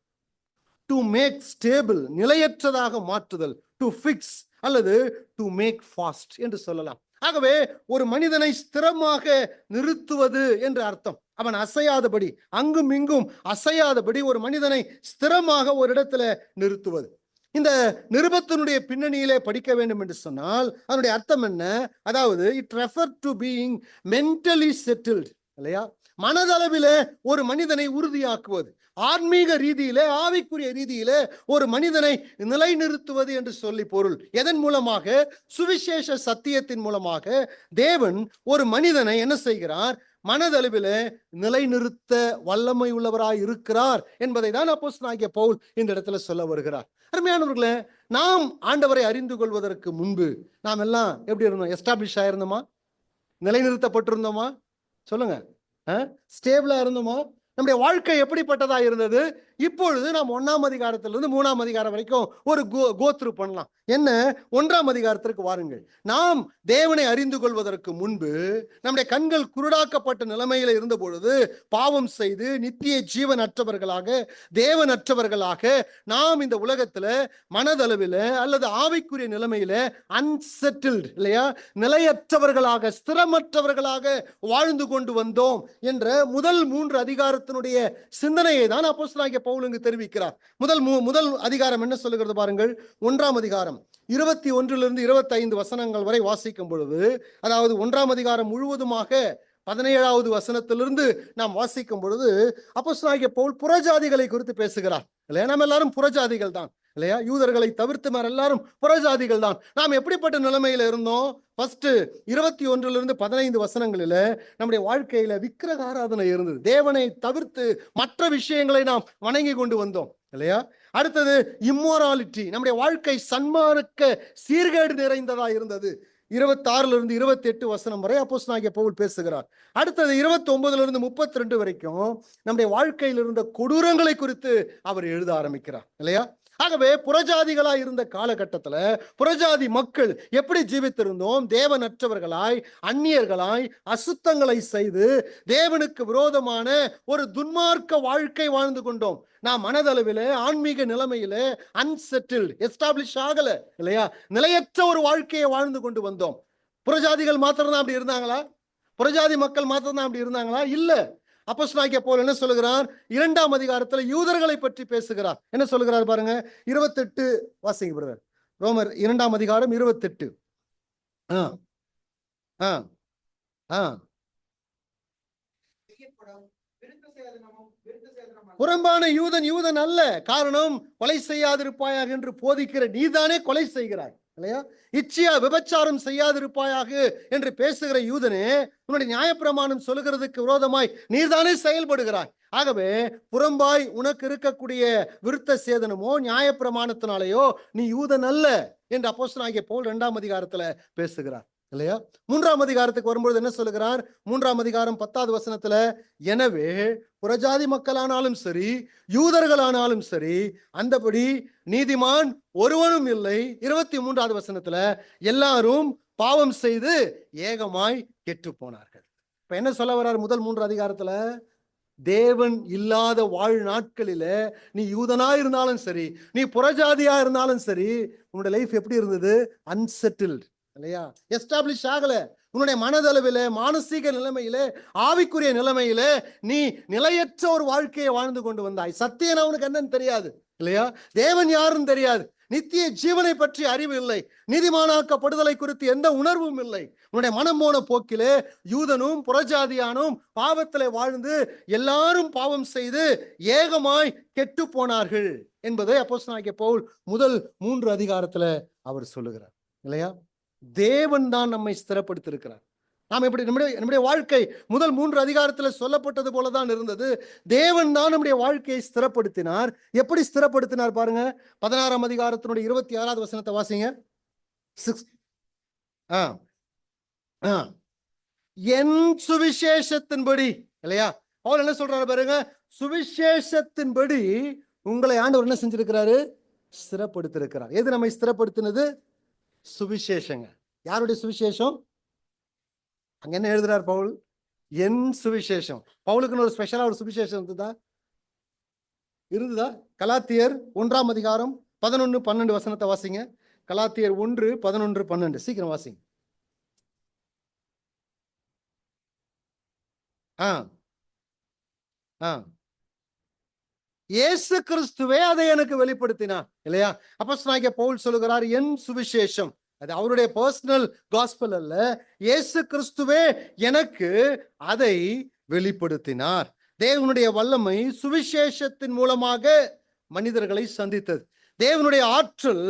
Speaker 1: டு மேக் ஸ்டேபிள், நிலையற்றதாக மாற்றுதல். டு ஃபிக்ஸ் அல்லது டு மேக் ஃபாஸ்ட் என்று சொல்லலாம். ஆகவே ஒரு மனிதனை ஸ்திரமாக நிறுத்துவது என்று அர்த்தம். அவன் அசையாதபடி, அங்கும் இங்கும் அசையாதபடி ஒரு மனிதனை ஸ்திரமாக ஒரு இடத்துல நிறுத்துவது. இந்த நிருபத்தினுடைய பின்னணியிலே படிக்க வேண்டும் என்று சொன்னால் அதனுடைய அர்த்தம் என்ன? அதாவது it refer to being mentally settled இல்லையா? மனதளவிலே ஒரு மனிதனை உறுதியாக்குவது, ஆன்மீக ரீதியிலே, ஆவிக்குரிய ரீதியிலே ஒரு மனிதனை நிலைநிறுத்துவது என்று சொல்லி பொருள். எதன் மூலமாக? சுவிசேஷ சத்தியத்தின் மூலமாக தேவன் ஒரு மனிதனை என்ன செய்கிறார்? மனதளவிலே நிலைநிறுத்த வல்லமை உள்ளவராய் இருக்கிறார் என்பதை தான் அப்போஸ்தலனாகிய பவுல் இந்த இடத்துல சொல்ல வருகிறார். அருமையானவர்களே, நாம் ஆண்டவரை அறிந்து கொள்வதற்கு முன்பு நாம் எல்லாம் எப்படி இருந்தோம்? எஸ்டாப்ளிஷ் ஆயிருந்தோமா? நிலைநிறுத்தப்பட்டிருந்தோமா? சொல்லுங்க. ஸ்டேபிளா இருந்தோமா? நம்முடைய வாழ்க்கை எப்படிப்பட்டதா இருந்தது? இப்பொழுது நாம் 1ஆம் அதிகாரத்திலிருந்து 3ஆம் அதிகாரம் வரைக்கும் ஒரு கோத்ரு பண்ணலாம். என்ன? 1ஆம் அதிகாரத்திற்கு வாருங்கள். நாம் தேவனை அறிந்து கொள்வதற்கு முன்பு நம்முடைய கண்கள் குருடாக்கப்பட்ட நிலைமையில இருந்த பொழுது பாவம் செய்து நித்திய ஜீவனற்றவர்களாக தேவனற்றவர்களாக நாம் இந்த உலகத்துல மனதளவில் அல்லது ஆவிக்குரிய நிலைமையில அன்செட்டில்டு இல்லையா, நிலையற்றவர்களாக ஸ்திரமற்றவர்களாக வாழ்ந்து கொண்டு வந்தோம் என்ற முதல் 3 அதிகாரத்தினுடைய சிந்தனையை தான் அப்போஸ்தலனாகிய பவுல் இங்கு தெரிவிக்கிறார். முதல் அதிகாரம் என்ன சொல்லுகிறது பாருங்கள். 1ஆம் அதிகாரம் 21 25 வசனங்கள் வரை வாசிக்கும் பொழுது, அதாவது 1ஆம் அதிகாரம் முழுவதுமாக 17வது வசனத்திலிருந்து நாம் வாசிக்கும் பொழுது அப்போஸ்தலனாகிய பவுல் புறஜாதிகளை குறித்து பேசுகிறார் இல்லையா. நம்ம எல்லாரும் புறஜாதிகள் தான் இல்லையா, யூதர்களை தவிர்த்து எல்லாரும் புறஜாதிகள் தான். நாம் எப்படிப்பட்ட நிலைமையில இருந்தோம்? ஃபர்ஸ்ட் 21 15 வசனங்களில நம்முடைய வாழ்க்கையில விக்கிரக ஆராதனை இருந்தது. தேவனை தவிர்த்து மற்ற விஷயங்களை நாம் வணங்கி கொண்டு வந்தோம் இல்லையா. அடுத்தது இம்மோராலிட்டி, நம்முடைய வாழ்க்கை சன்மார்க்க சீர்கேடு நிறைந்ததா இருந்தது. 26 28 வசனம் வரை அப்போஸ்தலனாகிய பவுல் பேசுகிறார். அடுத்தது 29 32 வரைக்கும் நம்முடைய வாழ்க்கையில் இருந்த கொடூரங்களை குறித்து அவர் எழுத ஆரம்பிக்கிறார் இல்லையா. ஆகவே புறஜாதிகளாய் இருந்த காலகட்டத்துல புறஜாதி மக்கள் எப்படி ஜீவித்திருந்தோம்? தேவனற்றவர்களாய், அந்நியர்களாய், அசுத்தங்களை செய்து தேவனுக்கு விரோதமான ஒரு துன்மார்க்க வாழ்க்கை வாழ்ந்து கொண்டோம். நாம் மனதளவிலே ஆன்மீக நிலைமையில அன்செட்டில்டு, எஸ்டாப்ளிஷ் ஆகல இல்லையா, நிலையற்ற ஒரு வாழ்க்கையை வாழ்ந்து கொண்டு வந்தோம். புறஜாதிகள் மாத்திரம் தான் அப்படி இருந்தாங்களா? புறஜாதி மக்கள் மாத்திரம் தான் அப்படி இருந்தாங்களா? இல்ல. அப்போஸ்தலனாகிய பவுல் என்ன சொல்லுகிறார்? 2ஆம் அதிகாரத்துல யூதர்களை பற்றி பேசுகிறார். என்ன சொல்லுகிறார் பாருங்க. 28 வாசிங்க பிரதர். ரோமர் 2ஆம் அதிகாரம் 28. புறம்பான யூதன் யூதன் அல்ல, காரணம் கொலை செய்யாதிருப்பாயாக என்று போதிக்கிற நீதானே கொலை செய்கிறாய் இல்லையா. இச்சையா விபச்சாரம் செய்யாதிருப்பாயாக என்று பேசுகிற யூதனே உன்னுடைய நியாயப்பிரமாணம் சொல்லுகிறதுக்கு விரோதமாய் நீர்தானே செயல்படுகிறாய். ஆகவே புறம்பாய் உனக்கு இருக்கக்கூடிய விருத்த சேதனமோ நியாயப்பிரமாணத்தினாலேயோ நீ யூதன் அல்ல என்று அப்போஸ்தலனாகிய பவுல் 2ஆம் அதிகாரத்துல பேசுகிறார் இல்லையா. 3ஆம் அதிகாரத்துக்கு வரும்பொழுது என்ன சொல்லுகிறார்? 3ஆம் அதிகாரம் 10வது வசனத்துல, எனவே புறஜாதி மக்களானாலும் சரி யூதர்களானாலும் சரி அந்தபடி நீதிமான் ஒருவனும் இல்லை. 23வது வசனத்துல, எல்லாரும் பாவம் செய்து ஏகமாய் கெட்டு போனார்கள். இப்ப என்ன சொல்ல வர்றார்? முதல் 3 அதிகாரத்துல தேவன் இல்லாத வாழ் நாட்களில நீ யூதனா இருந்தாலும் சரி, நீ புறஜாதியா இருந்தாலும் சரி, உன்னுடைய லைஃப் எப்படி இருந்தது? அன்செட்டில்டு இல்லையா, எஸ்டாப்ளிஷ் ஆகல. உன்னுடைய மனதளவில, மானசீக நிலைமையில, ஆவிக்குரிய நிலைமையில நீ நிலையற்ற ஒரு வாழ்க்கையை வாழ்ந்து கொண்டு வந்தாய். சத்தியம் அவனுக்கு என்னன்னு தெரியாது இல்லையா, தேவன் யாருன்னு தெரியாது, நித்திய ஜீவனை பற்றி அறிவு இல்லை, நீதிமானாக்கப்படுதலை குறித்து எந்த உணர்வும் இல்லை. உன்னுடைய மனம் போன போக்கிலே யூதனும் புறஜாதியானும் பாவத்திலே வாழ்ந்து எல்லாரும் பாவம் செய்து ஏகமாய் கெட்டு போனார்கள் என்பதை அப்போஸ்தலனாகிய பவுல் முதல் 3 அதிகாரத்துல அவர் சொல்லுகிறார் இல்லையா. தேவன் தான் நம்மை ஸ்திரப்படுத்தியிருக்கிறார். நாம் எப்படி நம்முடைய வாழ்க்கை முதல் 3 அதிகாரத்துல சொல்லப்பட்டது போலதான் இருந்தது. தேவன் தான் நம்முடைய வாழ்க்கையை ஸ்திரப்படுத்தினார். எப்படி ஸ்திரப்படுத்தினார் பாருங்க. 16ஆம் அதிகாரத்தினுடைய 26வது வசனத்தை வாசிங்க. என் சுவிசேஷத்தின்படி இல்லையா, பவுல் என்ன சொல்றாரு பாருங்க. சுவிசேஷத்தின்படி உங்களை ஆண்டவர் என்ன செஞ்சிருக்கிறாரு? ஸ்திரப்படுத்தியிருக்கிறார். எது நம்மை ஸ்திரப்படுத்தினது? சுவிசேஷங்க. யாருடைய சுவிசேஷம்? அங்க என்ன எழுதுறார் பவுல்? என் சுவிசேஷம். பவுலுக்குன்னு ஒரு ஸ்பெஷலா ஒரு சுவிசேஷம் இருந்ததா? கலாத்தியர் 1ஆம் அதிகாரம் 11 12 வசனத்தை வாசிங்க. கலாத்தியர் 1 11 12 சீக்கிரம் வாசிங்க. இயேசு கிறிஸ்துவே அதை எனக்கு வெளிப்படுத்தினார் இல்லையா. அப்போஸ்தலனாகிய பவுல் சொல்லுகிறார் என் சுவிசேஷம். அது அவருடைய பர்சனல் காஸ்பல் அல்ல, இயேசு கிறிஸ்துவே எனக்கு அதை வெளிப்படுத்தினார். தேவனுடைய வல்லமை சுவிசேஷத்தின் மூலமாக மனிதர்களை சந்தித்தது. தேவனுடைய ஆற்றல்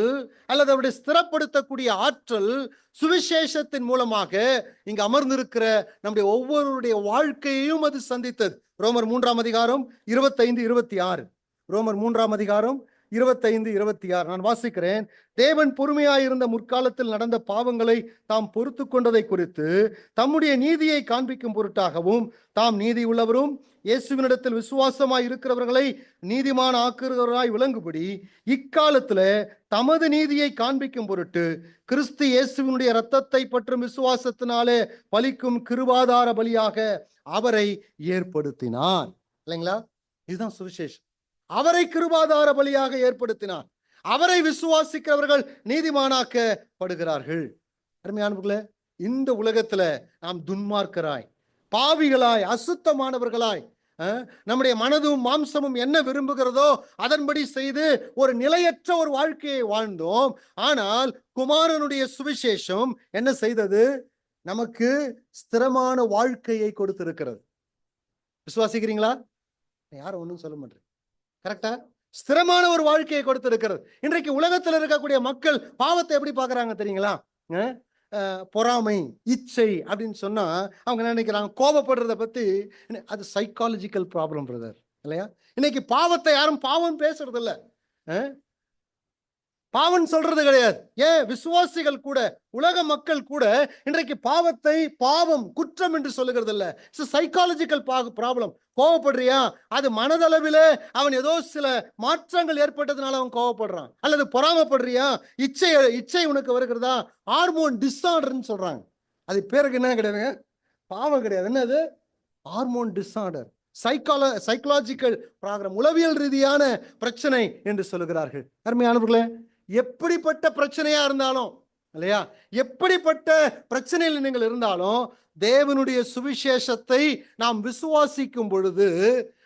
Speaker 1: அல்லது அவருடைய ஸ்திரப்படுத்தக்கூடிய ஆற்றல் சுவிசேஷத்தின் மூலமாக இங்கு அமர்ந்திருக்கிற நம்முடைய ஒவ்வொருடைய வாழ்க்கையையும் அது சந்தித்தது. ரோமர் 3ஆம் அதிகாரம் 25 26. ரோமர் 3ஆம் அதிகாரம் 25, 26 நான் வாசிக்கிறேன். தேவன் பொறுமையாயிருந்த முற்காலத்தில் நடந்த பாவங்களை தாம் பொறுத்து கொண்டதை குறித்து தம்முடைய நீதியை காண்பிக்கும் பொருட்டாகவும் தாம் நீதி உள்ளவரும் இயேசுவினிடத்தில் விசுவாசமாய் இருக்கிறவர்களை நீதிமான் ஆக்குகிறவராய் விளங்கும்படி இக்காலத்துல தமது நீதியை காண்பிக்கும் பொருட்டு கிறிஸ்து இயேசுவினுடைய இரத்தத்தை பற்றும் விசுவாசத்தினாலே பலிக்கும் கிருபாதார பலியாக அவரை ஏற்படுத்தினார். இல்லைங்களா? இதுதான் சுவிசேஷம். அவரை கிருபாதார பலியாக ஏற்படுத்தினார். அவரை விசுவாசிக்கிறவர்கள் நீதிமானாக்கப்படுகிறார்கள். அருமையானவர்களே, இந்த உலகத்துல நாம் துன்மார்க்கராய், பாவிகளாய், அசுத்தமானவர்களாய், நம்முடைய மனதும் மாம்சமும் என்ன விரும்புகிறதோ அதன்படி செய்து ஒரு நிலையற்ற ஒரு வாழ்க்கையை வாழ்ந்தோம். ஆனால் குமாரனுடைய சுவிசேஷம் என்ன செய்தது? நமக்கு ஸ்திரமான வாழ்க்கையை கொடுத்திருக்கிறது. விசுவாசிக்கிறீங்களா? யாரும் ஒன்றும் சொல்ல மாட்டேன். கரெக்டா? ஸ்திரமான ஒரு வாழ்க்கையை கொடுத்திருக்கிறது. இன்றைக்கு உலகத்தில் இருக்கக்கூடிய மக்கள் பாவத்தை எப்படி பார்க்கறாங்க தெரியுங்களா? பொறாமை, இச்சை அப்படின்னு சொன்னா அவங்க என்ன நினைக்கிறாங்க? கோபப்படுறத பத்தி அது சைக்காலஜிக்கல் ப்ராப்ளம் பிரதர், இல்லையா? இன்னைக்கு பாவத்தை யாரும் பாவம் பேசுறது இல்ல, பாவம் சொல்றது கிடையாது. ஏன்? விசுவாசிகள் கூட, உலக மக்கள் கூட இன்றைக்கு பாவத்தை பாவம், குற்றம் என்று சொல்லுகிறது இல்ல. It's psychological problem. கோவப்படுறியா? அது மனதளவில் அவன் ஏதோ சில மாற்றங்கள் ஏற்பட்டதுனால அவன் கோவப்படுறான். அல்லது பொறாமப்படுறியா? இச்சை உனக்கு வருகிறதா? ஹார்மோன் டிஸார்டர்னு சொல்றாங்க. அது பேருக்கு என்ன கிடையாதுங்க, பாவம் கிடையாது. என்னது? ஹார்மோன் டிஸார்டர், சைக்காலஜிக்கல் ப்ராப்ளம், உளவியல் ரீதியான பிரச்சனை என்று சொல்லுகிறார்கள். அருமையானவர்களே, எப்படிப்பட்ட பிரச்சனையா இருந்தாலும், இல்லையா, எப்படிப்பட்ட பிரச்சனையில் நீங்கள் இருந்தாலும் தேவனுடைய சுவிசேஷத்தை நாம் விசுவாசிக்கும் பொழுது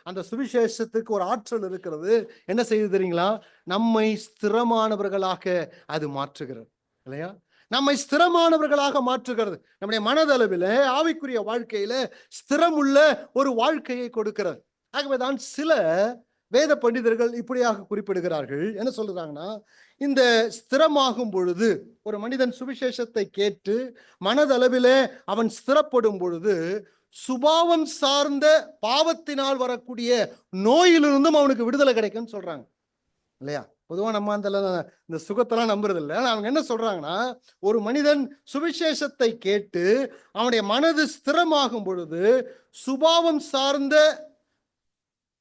Speaker 1: அந்த சுவிசேஷத்துக்கு ஒரு ஆற்றல் இருக்கிறது. என்ன செய்யுது தெரியுங்களா? நம்மை ஸ்திரமானவர்களாக அது மாற்றுகிறது, இல்லையா? நம்மை ஸ்திரமானவர்களாக மாற்றுகிறது. நம்முடைய மனதளவில், ஆவிக்குரிய வாழ்க்கையில ஸ்திரமுள்ள ஒரு வாழ்க்கையை கொடுக்கிறது. ஆகவேதான் சில வேத பண்டிதர்கள் இப்படியாக குறிப்பிடுகிறார்கள். என்ன சொல்றாங்கன்னா, இந்த ஸ்திரமாகும் பொழுது, ஒரு மனிதன் சுவிசேஷத்தை கேட்டு மனதளவிலே அவன் ஸ்திரப்படும் பொழுது சுபாவம் சார்ந்த பாவத்தினால் வரக்கூடிய நோயிலிருந்தும் அவனுக்கு விடுதலை கிடைக்கும்னு சொல்றாங்க, இல்லையா? பொதுவாக நம்ம இந்த சுகத்தெல்லாம் நம்புறது இல்லை. அவங்க என்ன சொல்றாங்கன்னா, ஒரு மனிதன் சுவிசேஷத்தை கேட்டு அவனுடைய மனது ஸ்திரமாகும் பொழுது சுபாவம் சார்ந்த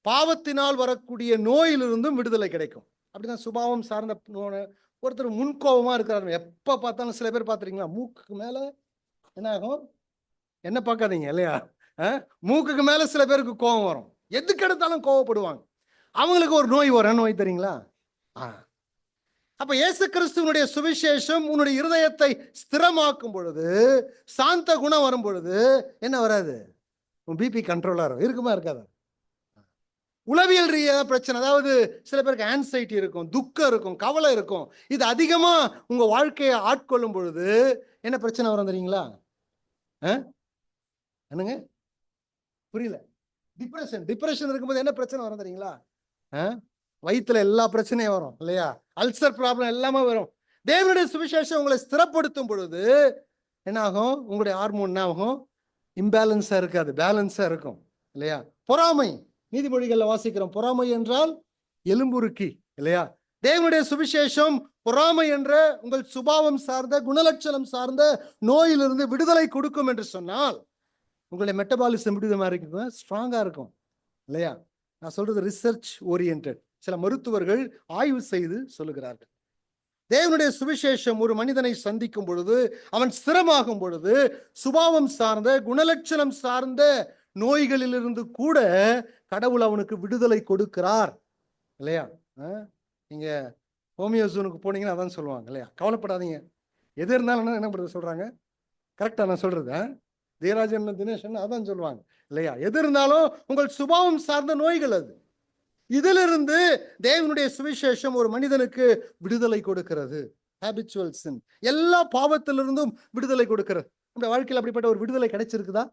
Speaker 1: பாவத்தினால் வரக்கூடிய நோயிலிருந்தும் விடுதலை கிடைக்கும். அப்படிதான் சுபாவம் சார்ந்த ஒருத்தர் முன்கோபமா இருக்கிறாரு. எப்ப பார்த்தாலும், சில பேர் பார்த்துருக்கீங்களா, மூக்குக்கு மேல என்ன ஆகும்? என்ன பார்க்காதீங்க, இல்லையா? மூக்குக்கு மேல சில பேருக்கு கோபம் வரும். எதுக்கு எடுத்தாலும் கோபப்படுவாங்க. அவங்களுக்கு ஒரு நோய் வரும். நோய் தெரியுங்களா? அப்ப இயேசு கிறிஸ்துவனுடைய சுவிசேஷம் உன்னுடைய இருதயத்தை ஸ்திரமாக்கும் பொழுது, சாந்த குணம் வரும் பொழுது என்ன வராது? உன் பிபி கண்ட்ரோலா இருக்குமா? இருக்காதா? உளவியல் ரீதியாக பிரச்சனை, அதாவது சில பேருக்கு ஆன்சைட்டி இருக்கும், துக்கம் இருக்கும், கவலை இருக்கும். இது அதிகமா உங்க வாழ்க்கையை ஆட்கொள்ளும் பொழுது என்ன பிரச்சனை வரும் தெரியுங்களா? என்னங்க புரியல? டிப்ரெஷன் இருக்கும்போது என்ன பிரச்சனை வரும் தெரியுங்களா? வயிற்றுல எல்லா பிரச்சனையும் வரும், இல்லையா? அல்சர் ப்ராப்ளம் எல்லாமே வரும். தேவனுடைய சுவிசேஷம் உங்களை ஸ்திரப்படுத்தும் பொழுது என்ன ஆகும்? உங்களுடைய ஹார்மோன் என்ன ஆகும்? இம்பேலன்ஸா இருக்காது, பேலன்ஸா இருக்கும், இல்லையா? பொறாமை, நீதிமொழிகள்ல வாசிக்கிறோம், பொறாமை என்றால் எலும்புருக்கி, இல்லையா? தேவனுடைய சுவிசேஷம் பொறாமை என்ற உங்கள் சுபாவம் சார்ந்த, குணலட்சணம் சார்ந்த நோயிலிருந்து விடுதலை கொடுக்கும் என்று சொன்னால் உங்களுடைய மெட்டபாலிசம் விடுதலை இருக்கும், ஸ்ட்ராங்கா இருக்கும், இல்லையா? நான் சொல்றது ரிசர்ச் ஓரியன்டட். சில மருத்துவர்கள் ஆய்வு செய்து சொல்லுகிறார்கள். தேவனுடைய சுவிசேஷம் ஒரு மனிதனை சந்திக்கும் பொழுது, அவன் ஸ்திரமாகும் பொழுது, சுபாவம் சார்ந்த, குணலட்சணம் சார்ந்த நோய்களிலிருந்து கூட கடவுள் அவனுக்கு விடுதலை கொடுக்கிறார், இல்லையா? நீங்க ஹோமியோசோனுக்கு போனீங்கன்னா அதான் சொல்லுவாங்க, இல்லையா? கவலைப்படாதீங்க, எது இருந்தாலும் என்ன பண்ணுறது சொல்றாங்க? கரெக்டா நான் சொல்றது? ஜெயராஜன், தினேஷன் அதான் சொல்லுவாங்க, இல்லையா? எது இருந்தாலும் உங்கள் சுபாவம் சார்ந்த நோய்கள் அது. இதிலிருந்து தேவனுடைய சுவிசேஷம் ஒரு மனிதனுக்கு விடுதலை கொடுக்கிறது. ஹேபிச்சுவல் சின், எல்லா பாவத்திலிருந்தும் விடுதலை கொடுக்கிறது. உங்களுடைய வாழ்க்கையில் அப்படிப்பட்ட ஒரு விடுதலை கிடைச்சிருக்குதா?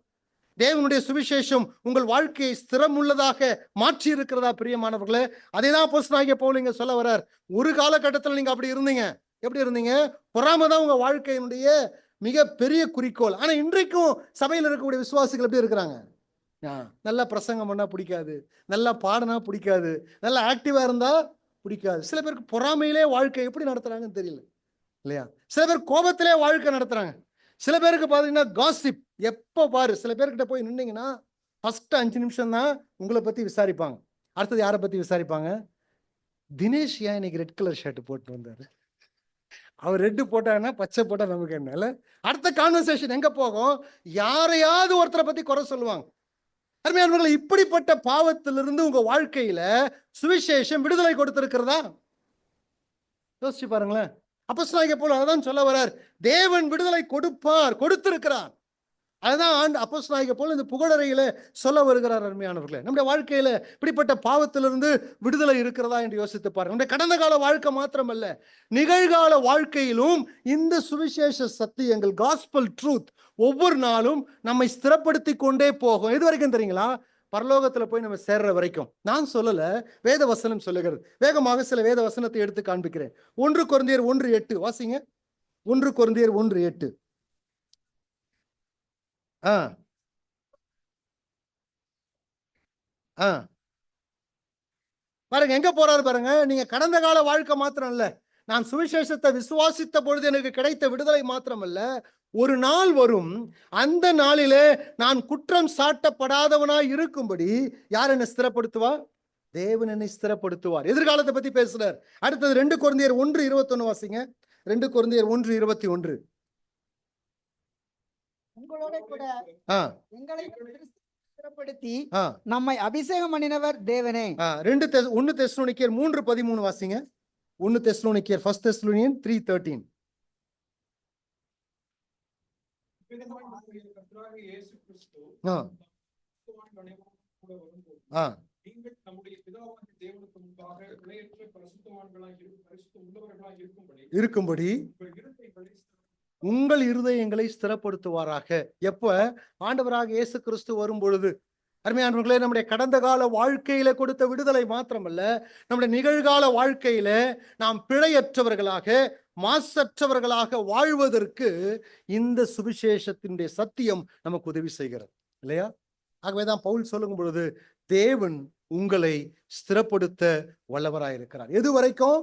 Speaker 1: தேவனுடைய சுவிசேஷம் உங்கள் வாழ்க்கையை ஸ்திரமுள்ளதாக மாற்றி இருக்கிறதா? பிரியமானவர்களே, அதே தான் அப்போஸ்தலனாகிய பவுல் இங்க சொல்ல வர்றார். ஒரு காலகட்டத்தில் நீங்க அப்படி இருந்தீங்க. எப்படி இருந்தீங்க? பொறாமை தான் உங்க வாழ்க்கையினுடைய மிக பெரிய குறிக்கோள். ஆனா இன்றைக்கும் சபையில் இருக்கக்கூடிய விசுவாசிகள் எப்படி இருக்கிறாங்க? நல்லா பிரசங்கம் பண்ணா பிடிக்காது, நல்லா பாடினா பிடிக்காது, நல்லா ஆக்டிவா இருந்தா பிடிக்காது. சில பேருக்கு பொறாமையிலே வாழ்க்கை எப்படி நடத்துறாங்கன்னு தெரியல இல்லையா? சில பேர் கோபத்திலே வாழ்க்கை நடத்துறாங்க. சில பேருக்கு பாத்தீங்கன்னா காசிப், எப்போ பாரு சில பேர்கிட்ட போய் நின்னீங்கன்னா ஃபர்ஸ்ட் 5 நிமிஷம் தான் உங்களை பத்தி விசாரிப்பாங்க. அடுத்தது யாரை பத்தி விசாரிப்பாங்க? தினேஷ் ஏன் இன்னைக்கு ரெட் கலர் ஷர்ட் போட்டு வந்தாரு, அவர் ரெட்டு போட்டாங்கன்னா பச்சை போட்டா நமக்கு என்ன இல்ல. அடுத்த கான்வர்சேஷன் எங்க போகும்? யாரையாவது ஒருத்தரை பத்தி குறை சொல்லுவாங்க. அருமையானவர்களே, இப்படிப்பட்ட பாவத்திலிருந்து உங்க வாழ்க்கையில சுவிசேஷம் விடுதலை கொடுத்திருக்கிறதா? யோசிச்சு பாருங்களேன். அப்போஸ்தலனாகிய பவுல் அதான் சொல்ல வர்றார், தேவன் விடுதலை கொடுப்பார், கொடுத்திருக்கிறார். அதுதான் அப்போஸ்தலனாகிய பவுல் இந்த புகழறையில சொல்ல வருகிறார். அருமையானவர்களே, நம்முடைய வாழ்க்கையில இப்படிப்பட்ட பாவத்திலிருந்து விடுதலை இருக்கிறதா என்று யோசித்து பாருங்க. நம்முடைய கடந்த கால வாழ்க்கை மாத்திரமல்ல, நிகழ்கால வாழ்க்கையிலும் இந்த சுவிசேஷ சத்தியங்கள், காஸ்பல் ட்ரூத் ஒவ்வொரு நாளும் நம்மை ஸ்திரப்படுத்தி கொண்டே போகும். எது வரைக்கும் தெரியுங்களா? பரலோகத்துல போய் நம்ம சேர்ற வரைக்கும். நான் சொல்லல, வேத வசனம் சொல்லுகிறது. வேகமாக சில வேத வசனத்தை எடுத்து காண்பிக்கிறேன். 1 கொரிந்தியர் 1:8 வாசிங்க. 1 கொரிந்தியர் 1:8. பாருங்க எங்க போறாரு பாருங்க. நீங்க கடந்த கால வாழ்க்கை மாத்திரம் இல்ல, நான் சுவிசேஷத்தை விசுவாசித்த பொழுது எனக்கு கிடைத்த விடுதலை மாத்திரமல்ல, ஒரு நாள் வரும், அந்த நாளிலே நான் குற்றம் சாட்டப்படாதவனாய் இருக்கும்படி யார் என்னை ஸ்திரப்படுத்துவார்? தேவன் என்னை ஸ்திரப்படுத்துவார். எதிர்காலத்தை பத்தி பேசுறார். அடுத்தது 2 கொரிந்தியர் 1:21 வாசிங்க. 2 கொரிந்தியர் 1:21.
Speaker 2: உங்களோட கூட எங்களை ஸ்திரப்படுத்தி
Speaker 1: ஆ
Speaker 2: நம்மை அபிஷேகம் பண்ணினவர் தேவனே.
Speaker 1: 1 தெசலோனிக்கேயர் 3:13 வாசிங்க. 1 தெசலோனிக்கேயர் 1 Thessalonians 3:13. இருக்கும்படி உங்கள் இருதயங்களை ஸ்திரப்படுத்துவாராக. எப்ப? ஆண்டவராக இயேசு கிறிஸ்து வரும் பொழுது. அருமையானவர்களே, நம்முடைய கடந்த கால வாழ்க்கையில கொடுத்த விடுதலை மாத்திரமல்ல, நம்முடைய நிகழ்கால வாழ்க்கையில நாம் பிழையற்றவர்களாக, மாசற்றவர்களாக வாழ்வதற்கு இந்த சுவிசேஷத்தினுடைய சத்தியம் நமக்கு உதவி செய்கிறது இல்லையா? ஆகவேதான் பவுல் சொல்லும் பொழுது, தேவன் உங்களை ஸ்திரப்படுத்த வல்லவராயிருக்கிறார். எது வரைக்கும்?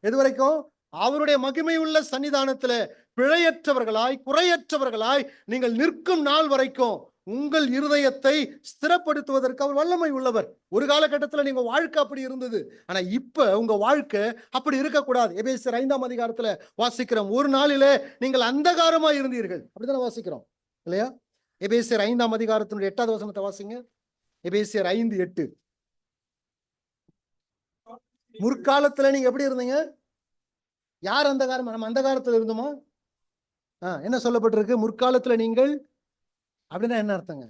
Speaker 1: எது வரைக்கும்? அவருடைய மகிமை உள்ள சன்னிதானத்துல பிழையற்றவர்களாய், குறையற்றவர்களாய் நீங்கள் நிற்கும் நாள் வரைக்கும் உங்கள் இருதயத்தை ஸ்திரப்படுத்துவதற்கு அவர் வல்லமை உள்ளவர். ஒரு காலகட்டத்தில் நீங்க வாழ்க்கை அப்படி இருந்தது, ஆனா இப்ப உங்க வாழ்க்கை அப்படி இருக்கக்கூடாது. எபேசியர் 5ஆம் அதிகாரத்துல வாசிக்கிறோம், ஒரு நாளிலே நீங்கள் அந்தகாரமா இருந்தீர்கள். அப்படித்தானே வாசிக்கிறோம் இல்லையா? எபேசியர் 5ஆம் அதிகாரத்தினுடைய 8வது வசனத்தை வாசிங்க. எபேசியர் 5:8. முற்காலத்துல நீங்க எப்படி இருந்தீங்க? யார் அந்தகாரம்? நம்ம அந்தகாரத்துல இருந்தோமா? என்ன சொல்லப்பட்டிருக்கு? முற்காலத்துல நீங்கள் அப்படின்னா என்ன அர்த்தங்க?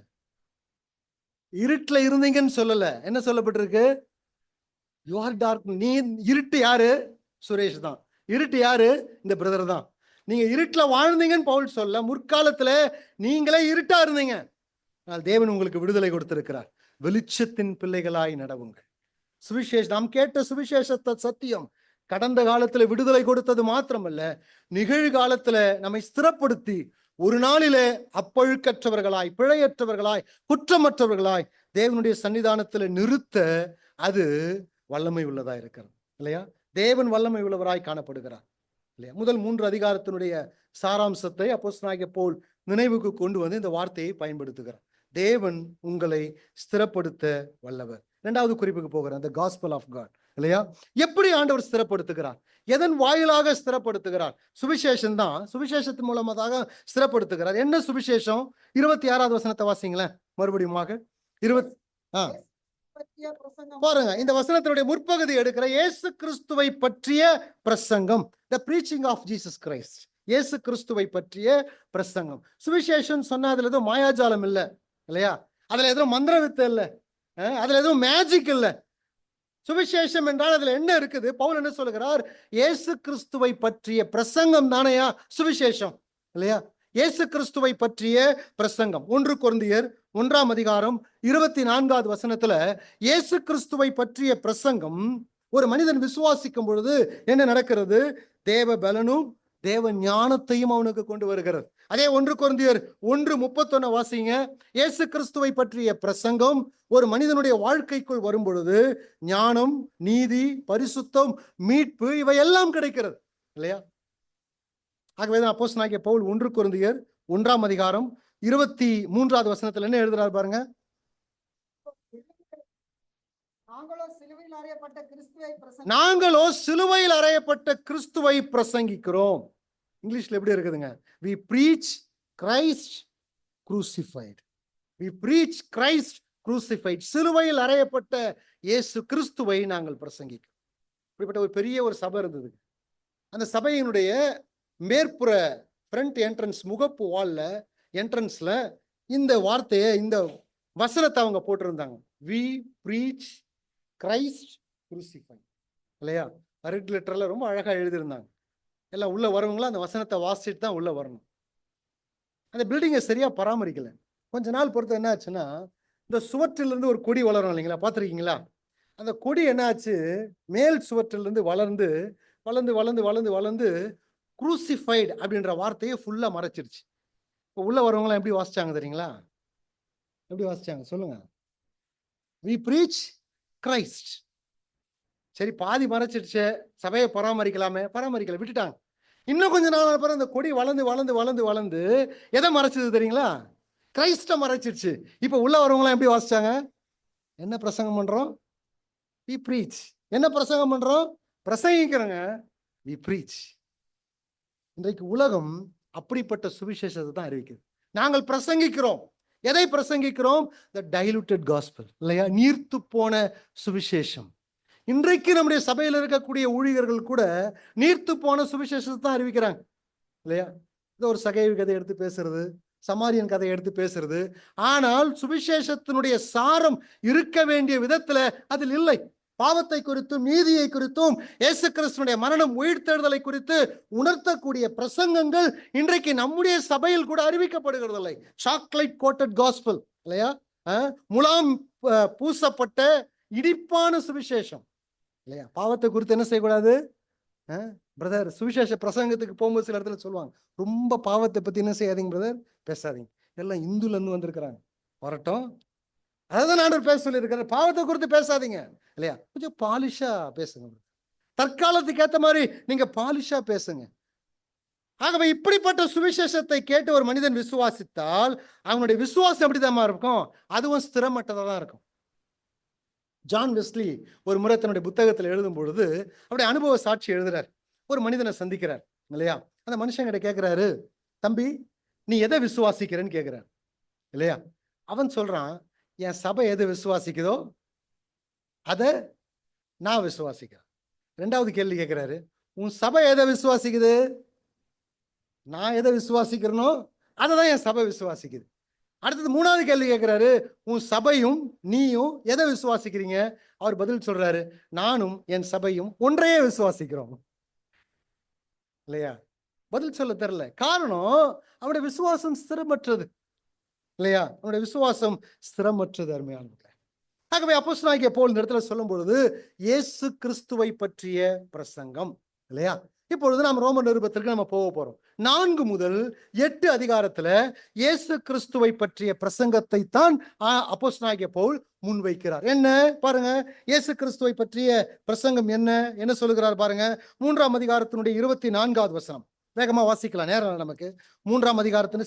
Speaker 1: இருட்டுல இருந்தீங்கன்னு சொல்லல. என்ன சொல்லப்பட்டிருக்கு? You are dark. நீ இருட்டு யாரு? சுரேஷ் தான். இருட்டு யாரு? இந்த பிரதர் தான். நீங்க இருட்டுல வாழ்ந்தீங்கன்னு பவுல் சொல்ல, முற்காலத்துல நீங்களே இருட்டா இருந்தீங்க. ஆனால் தேவன் உங்களுக்கு விடுதலை கொடுத்திருக்கிறார். வெளிச்சத்தின் பிள்ளைகளாய் நடவுங்கள். நாம் கேட்ட சுவிசேஷத்தை சத்தியம் கடந்த காலத்துல விடுதலை கொடுத்தது மாத்திரமல்ல, நிகழ்காலத்துல நம்மை ஸ்திரப்படுத்தி ஒரு நாளிலே அப்பழுக்கற்றவர்களாய், பிழையற்றவர்களாய், குற்றமற்றவர்களாய் தேவனுடைய சன்னிதானத்துல நிறுத்த அது வல்லமை உள்ளதா இருக்கிறது இல்லையா? தேவன் வல்லமை உள்ளவராய் காணப்படுகிறார் இல்லையா? முதல் 3 அதிகாரத்தினுடைய சாராம்சத்தை அப்போஸ்தலனாகிய பவுல் நினைவுக்கு கொண்டு வந்து இந்த வார்த்தையை பயன்படுத்துகிறார். தேவன் உங்களை ஸ்திரப்படுத்த வல்லவர். 2வது குறிப்புக்கு போகிறேன், the gospel of God இல்லையா? எப்படி ஆண்டவர் ஸ்திரப்படுத்துகிறார்? எதன் வாயிலாக ஸ்திரப்படுத்துகிறார்? சுவிசேஷம் தான். சுவிசேஷத்தின் மூலமாக ஸ்திரப்படுத்துகிறார். என்ன சுவிசேஷம்? 26வது வசனத்தை வாசிங்களேன் மறுபடியுமாக. பாருங்க, இந்த வசனத்தினுடைய முற்பகுதி எடுக்கிற இயேசு கிறிஸ்துவை பற்றிய பிரசங்கம், the preaching of Jesus Christ. இயேசு கிறிஸ்துவை பற்றிய பிரசங்கம். சுவிசேஷம் சொன்னா அதுல எதுவும் மாயாஜாலம் இல்ல இல்லையா? அதுல எதுவும் மந்திர வித்தை இல்ல, அதுல எதுவும் மேஜிக் இல்ல. சுவிசேஷம் என்றால் அதுல என்ன இருக்குது? பவுல் என்ன சொல்லுகிறார்? இயேசு கிறிஸ்துவை பற்றிய பிரசங்கம் தானையா சுவிசேஷம் இல்லையா? இயேசு கிறிஸ்துவை பற்றிய பிரசங்கம். 1 கொரிந்தியர் 1ஆம் அதிகாரம் 24வது வசனத்துல இயேசு கிறிஸ்துவை பற்றிய பிரசங்கம் ஒரு மனிதன் விசுவாசிக்கும் பொழுது என்ன நடக்கிறது? தேவ பலனும் தேவ ஞானத்தையும் அவனுக்கு கொண்டு வருகிறது. அதே 1 கொரிந்தியர் 1:31 வாசிங்க. இயேசு கிறிஸ்துவை பற்றிய பிரசங்கம் ஒரு மனிதனுடைய வாழ்க்கைக்குள் வரும் பொழுது ஞானம், நீதி, பரிசுத்தம், மீட்பு இவையெல்லாம் கிடைக்கிறது இல்லையா? ஆகவேதான் அப்போஸ்தலனாகிய பவுல் 1 கொரிந்தியர் 1:23 வசனத்துல என்ன எழுதுறாரு பாருங்க. நாங்களோ சிலுவையில் அறையப்பட்ட கிறிஸ்துவை பிரசங்கிக்கிறோம். இங்கிலீஷ்ல எப்படி இருக்குதுங்க? We preach Christ crucified. We preach Christ crucified. சிலுவையில் அறையப்பட்ட இயேசு கிறிஸ்துவை நாங்கள் பிரசங்கிக்கிறோம். இப்படிப்பட்ட ஒரு பெரிய ஒரு சபை இருந்தது. அந்த சபையினுடைய மேற்புற ஃப்ரண்ட் என்ட்ரன்ஸ், முகப்பு வால்ல என்ட்ரன்ஸ்ல இந்த வார்த்தையை, இந்த வசனத்தை அவங்க போட்டிருந்தாங்க. We preach Christ crucified. இல்லையா? ரெட் லெட்டர்ல ரொம்ப அழகா எழுதியிருந்தாங்க. எல்லாம் உள்ள வரவங்களா அந்த வசனத்தை வாசிச்சுட்டு தான் உள்ள வரணும். அந்த பில்டிங்கை சரியா பராமரிக்கல. கொஞ்ச நாள் பொறுத்து என்ன ஆச்சுன்னா, இந்த சுவற்றிலிருந்து ஒரு கொடி வளரும் இல்லைங்களா? பார்த்துருக்கீங்களா? அந்த கொடி என்ன ஆச்சு, மேல் சுவற்றிலிருந்து வளர்ந்து வளர்ந்து வளர்ந்து வளர்ந்து வளர்ந்து குரூசிஃபைடு அப்படின்ற வார்த்தையை ஃபுல்லா மறைச்சிருச்சு. இப்போ உள்ள வரவங்களாம் எப்படி வாசிச்சாங்க தெரியுங்களா? எப்படி வாசிச்சாங்க சொல்லுங்க? We preach Christ. சரி, பாதி மறைச்சிருச்சு, சபையை பராமரிக்கலாமே, பராமரிக்கல, விட்டுட்டாங்க. இன்னும் கொஞ்ச நாள் அப்புறம் அந்த கொடி வளர்ந்து வளர்ந்து வளர்ந்து வளர்ந்து எதை மறைச்சது தெரியுங்களா? கிரைஸ்ட மறைச்சிருச்சு. இப்ப உள்ள வரவங்களாம் எப்படி வாசிச்சாங்க? என்ன பிரசங்கம் பண்றோம்? We preach. என்ன பிரசங்கம் பண்றோம்? பிரசங்கிக்கிறோங்க. We preach. இன்றைக்கு உலகம் அப்படிப்பட்ட சுவிசேஷத்தை தான் அறிவிக்குது. நாங்கள் பிரசங்கிக்கிறோம். எதை பிரசங்கிக்கிறோம்? the diluted gospel, இல்லையா? நீர்த்து போன சுவிசேஷம். இன்றைக்கு நம்முடைய சபையில் இருக்கக்கூடிய ஊழியர்கள் கூட நீர்த்து போன சுவிசேஷத்தை தான் அறிவிக்கிறாங்க இல்லையா? இது ஒரு சகைவு கதை எடுத்து பேசுறது, சமாரியன் கதையை எடுத்து பேசுறது. ஆனால் சுவிசேஷத்தினுடைய சாரம் இருக்க வேண்டிய விதத்துல அதில் இல்லை. பாவத்தை குறித்தும் நீதியை குறித்தும் இயேசு கிறிஸ்துவினுடைய மரணம், உயிர்த்தெழுதலை குறித்து உணர்த்தக்கூடிய பிரசங்கங்கள் இன்றைக்கு நம்முடைய சபையில் கூட அறிவிக்கப்படுகிறது இல்லை. சாக்லேட் கோட்டட் காஸ்பல் இல்லையா? முலாம் பூசப்பட்ட இடிப்பான சுவிசேஷம் இல்லையா? பாவத்தை குறித்து என்ன செய்யக்கூடாது? பிரதர், சுவிசேஷ பிரசங்கத்துக்கு போகும்போது சில இடத்துல சொல்லுவாங்க, ரொம்ப பாவத்தை பத்தி என்ன செய்யாதீங்க பிரதர், பேசாதீங்க. எல்லாம் இந்துல இருந்து வந்திருக்கிறாங்க, வரட்டும். அதான் நான் பேச சொல்லியிருக்கிறேன், பாவத்தை குறித்து பேசாதீங்க இல்லையா? கொஞ்சம் பாலிஷா பேசுங்க, தற்காலத்துக்கு ஏற்ற மாதிரி நீங்க பாலிஷா பேசுங்க. ஆகவே இப்படிப்பட்ட சுவிசேஷத்தை கேட்டு ஒரு மனிதன் விசுவாசித்தால் அவனுடைய விசுவாசம் எப்படிதான் இருக்கும்? அதுவும் ஸ்திரமற்றதா தான் இருக்கும். ஜான் வெஸ்லி ஒரு முறை தன்னுடைய புத்தகத்தில் எழுதும் பொழுது அவருடைய அனுபவ சாட்சி எழுதுறார். ஒரு மனிதனை சந்திக்கிறார் இல்லையா? அந்த மனுஷங்கிட்ட கேட்கிறாரு, தம்பி நீ எதை விசுவாசிக்கிறேன்னு கேட்கிறார் இல்லையா? அவன் சொல்றான், என் சபை எதை விசுவாசிக்குதோ அதை நான் விசுவாசிக்கிறேன். ரெண்டாவது கேள்வி கேட்கிறாரு, உன் சபை எதை விசுவாசிக்குது? நான் எதை விசுவாசிக்கிறேனோ அதை தான் என் சபை விசுவாசிக்குது. அடுத்தது மூணாவது கேள்வி கேட்கிறாரு, உன் சபையும் நீயும் எதை விசுவாசிக்கிறீங்க? அவர் பதில் சொல்றாரு, நானும் என் சபையும் ஒன்றையே விசுவாசிக்கிறோம் இல்லையா? பதில் சொல்ல தெரியல. காரணம், அவருடைய விசுவாசம் ஸ்திரமற்றது இல்லையா? அவருடைய விசுவாசம் ஸ்திரமற்றது. அருமையானவர்களே, ஆகவே அப்போஸ்தலனாகிய பவுல் இந்த இடத்துல சொல்லும் பொழுது இயேசு கிறிஸ்துவை பற்றிய பிரசங்கம் இல்லையா? இப்பொழுது நாம் ரோமர் நிருபத்திற்கு நம்ம போக போறோம். 4 முதல் 8 அதிகாரத்துல இயேசு கிறிஸ்துவை பற்றிய பிரசங்கத்தை தான் அப்போஸ்தலனாகிய பவுல் முன்வைக்கிறார். என்ன பாருங்க, இயேசு கிறிஸ்துவை பற்றிய பிரசங்கம் என்ன சொல்லுகிறார் பாருங்க. 3ஆம் அதிகாரத்தினுடைய 24வது வசனம். வேகமா வாசிக்கலாம், நேரம் நமக்கு. 3ஆம் அதிகாரத்தின்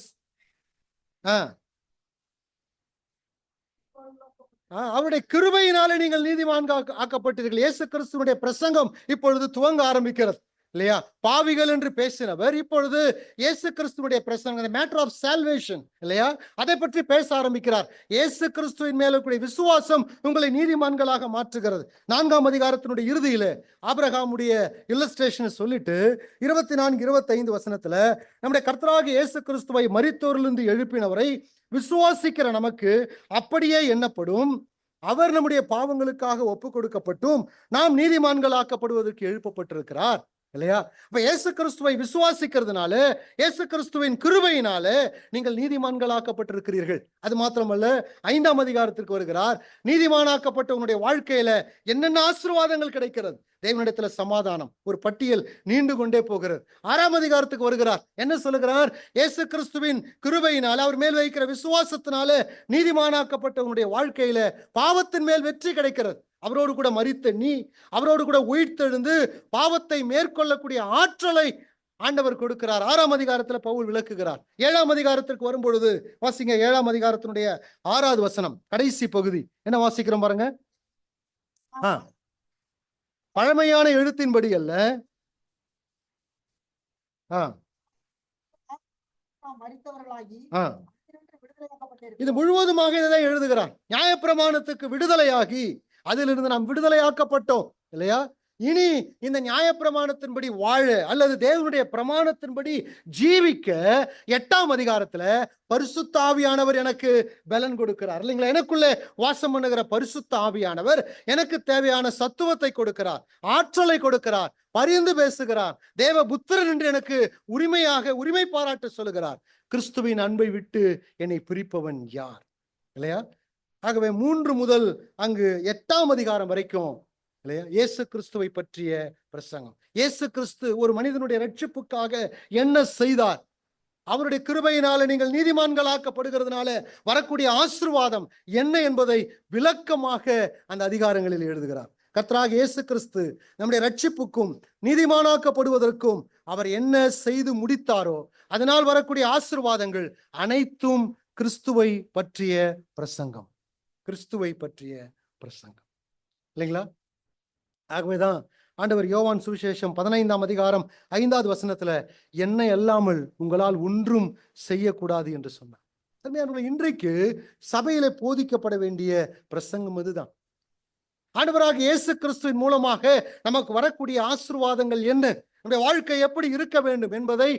Speaker 1: அவருடைய கிருபையினாலே நீங்கள் நீதிமான்கள் ஆக்கப்பட்டீர்கள். இயேசு கிறிஸ்துவினுடைய பிரசங்கம் இப்பொழுது துவங்க ஆரம்பிக்கிறது இல்லையா? பாவிகள் என்று பேசினவர் இப்பொழுது இயேசு கிறிஸ்துவுடைய பிரசங்கம், மேட்டர் ஆஃப் சால்வேஷன் இல்லையா, அதை பற்றி பேச ஆரம்பிக்கிறார். இயேசு கிறிஸ்துவின் மேல கூடிய விசுவாசம் உங்களை நீதிமான்களாக மாற்றுகிறது. 4ஆம் அதிகாரத்தினுடைய இறுதியில ஆபிரகாமுடைய இல்லஸ்ட்ரேஷன் சொல்லிட்டு 24, 25 வசனத்துல நம்முடைய கர்த்தராகிய இயேசு கிறிஸ்துவை மரித்தோரிலிருந்து எழுப்பினவரை விசுவாசிக்கிற நமக்கு அப்படியே எண்ணப்படும். அவர் நம்முடைய பாவங்களுக்காக ஒப்பு கொடுக்கப்பட்டும் நாம் நீதிமான்கள் ஆக்கப்படுவதற்கு எழுப்பப்பட்டிருக்கிறார். இல்லையா? அப்ப இயேசு கிறிஸ்துவை விசுவாசிக்கிறதுனால, இயேசு கிறிஸ்துவின் கிருபையினால நீங்கள் நீதிமான்களாக்கப்பட்டிருக்கிறீர்கள். அது மாத்திரமல்ல, 5ஆம் அதிகாரத்திற்கு வருகிறார். நீதிமானாக்கப்பட்ட உன்னுடைய வாழ்க்கையில என்னென்ன ஆசீர்வாதங்கள் கிடைக்கிறது? தேவனிடத்துல சமாதானம், ஒரு பட்டியல் நீண்டு கொண்டே போகிறது. 6ஆம் அதிகாரத்துக்கு வருகிறார். என்ன சொல்லுகிறார்? இயேசு கிறிஸ்துவின் கிருபையினால, அவர் மேல் வைக்கிற விசுவாசத்தினால நீதிமானாக்கப்பட்ட உன்னுடைய வாழ்க்கையில பாவத்தின் மேல் வெற்றி கிடைக்கிறது. அவரோடு கூட மரித்த நீ, அவரோடு கூட உயிர்த்தெழுந்து பாவத்தை மேற்கொள்ளக்கூடிய ஆற்றலை ஆண்டவர் கொடுக்கிறார். 6ஆம் அதிகாரத்துல பவுல் விளக்குகிறார். 7ஆம் அதிகாரத்திற்கு வரும்பொழுது வாசிங்க. 7ஆம் அதிகாரத்தினுடைய 6வது வசனம், கடைசி பகுதி. என்ன வாசிக்கிறோம் பாருங்க. பழமையான எழுத்தின்படி அல்ல,
Speaker 2: மரித்தவர்களாகி
Speaker 1: இது முழுவதுமாக இதை எழுதுகிறார். நியாயப்பிரமாணத்துக்கு விடுதலையாகி அதிலிருந்து நாம் விடுதலையாக்கப்பட்டோம் இல்லையா? இனி இந்த நியாயப்பிரமாணத்தின்படி வாழ அல்லது தேவனுடைய பிரமாணத்தின்படி ஜீவிக்க 8ஆம் அதிகாரத்துல பரிசுத்த ஆவியானவர் எனக்கு பலன் கொடுக்கிறார் இல்லைங்களா? எனக்குள்ளே வாசம் பண்ணுகிற பரிசுத்த ஆவியானவர் எனக்கு தேவையான சத்துவத்தை கொடுக்கிறார், ஆற்றலை கொடுக்கிறார், பரிந்து பேசுகிறார். தேவ புத்திரன் என்று எனக்கு உரிமை பாராட்ட சொல்லுகிறார். கிறிஸ்துவின் அன்பை விட்டு என்னை பிரிப்பவன் யார்? இல்லையா? ஆகவே 3 முதல் அங்கு 8ஆம் அதிகாரம் வரைக்கும் இல்லையா, இயேசு கிறிஸ்துவை பற்றிய பிரசங்கம். இயேசு கிறிஸ்து ஒரு மனிதனுடைய ரட்சிப்புக்காக என்ன செய்தார், அவருடைய கிருபையினால நீங்கள் நீதிமான்களாக்கப்படுகிறதுனால வரக்கூடிய ஆசீர்வாதம் என்ன என்பதை விளக்கமாக அந்த அதிகாரங்களில் எழுதுகிறார். கர்த்தராகிய இயேசு கிறிஸ்து நம்முடைய ரட்சிப்புக்கும் நீதிமானாக்கப்படுவதற்கும் அவர் என்ன செய்து முடித்தாரோ அதனால் வரக்கூடிய ஆசீர்வாதங்கள் அனைத்தும் கிறிஸ்துவை பற்றிய பிரசங்கம். கிறிஸ்துவை பற்றிய பிரசங்கம் இல்லைங்களா? ஆகவேதான் ஆண்டவர் யோவான் சுவிசேஷம் 15ஆம் அதிகாரம் 5வது வசனத்துல என்ன அல்லாமல் உங்களால் ஒன்றும் செய்யக்கூடாது என்று சொன்னார். இன்றைக்கு சபையில போதிக்கப்பட வேண்டிய பிரசங்கம் இதுதான். ஆண்டவராகிய இயேசு கிறிஸ்துவின் மூலமாக நமக்கு வரக்கூடிய ஆசீர்வாதங்கள் என்ன, நம்முடைய வாழ்க்கை எப்படி இருக்க வேண்டும் என்பதை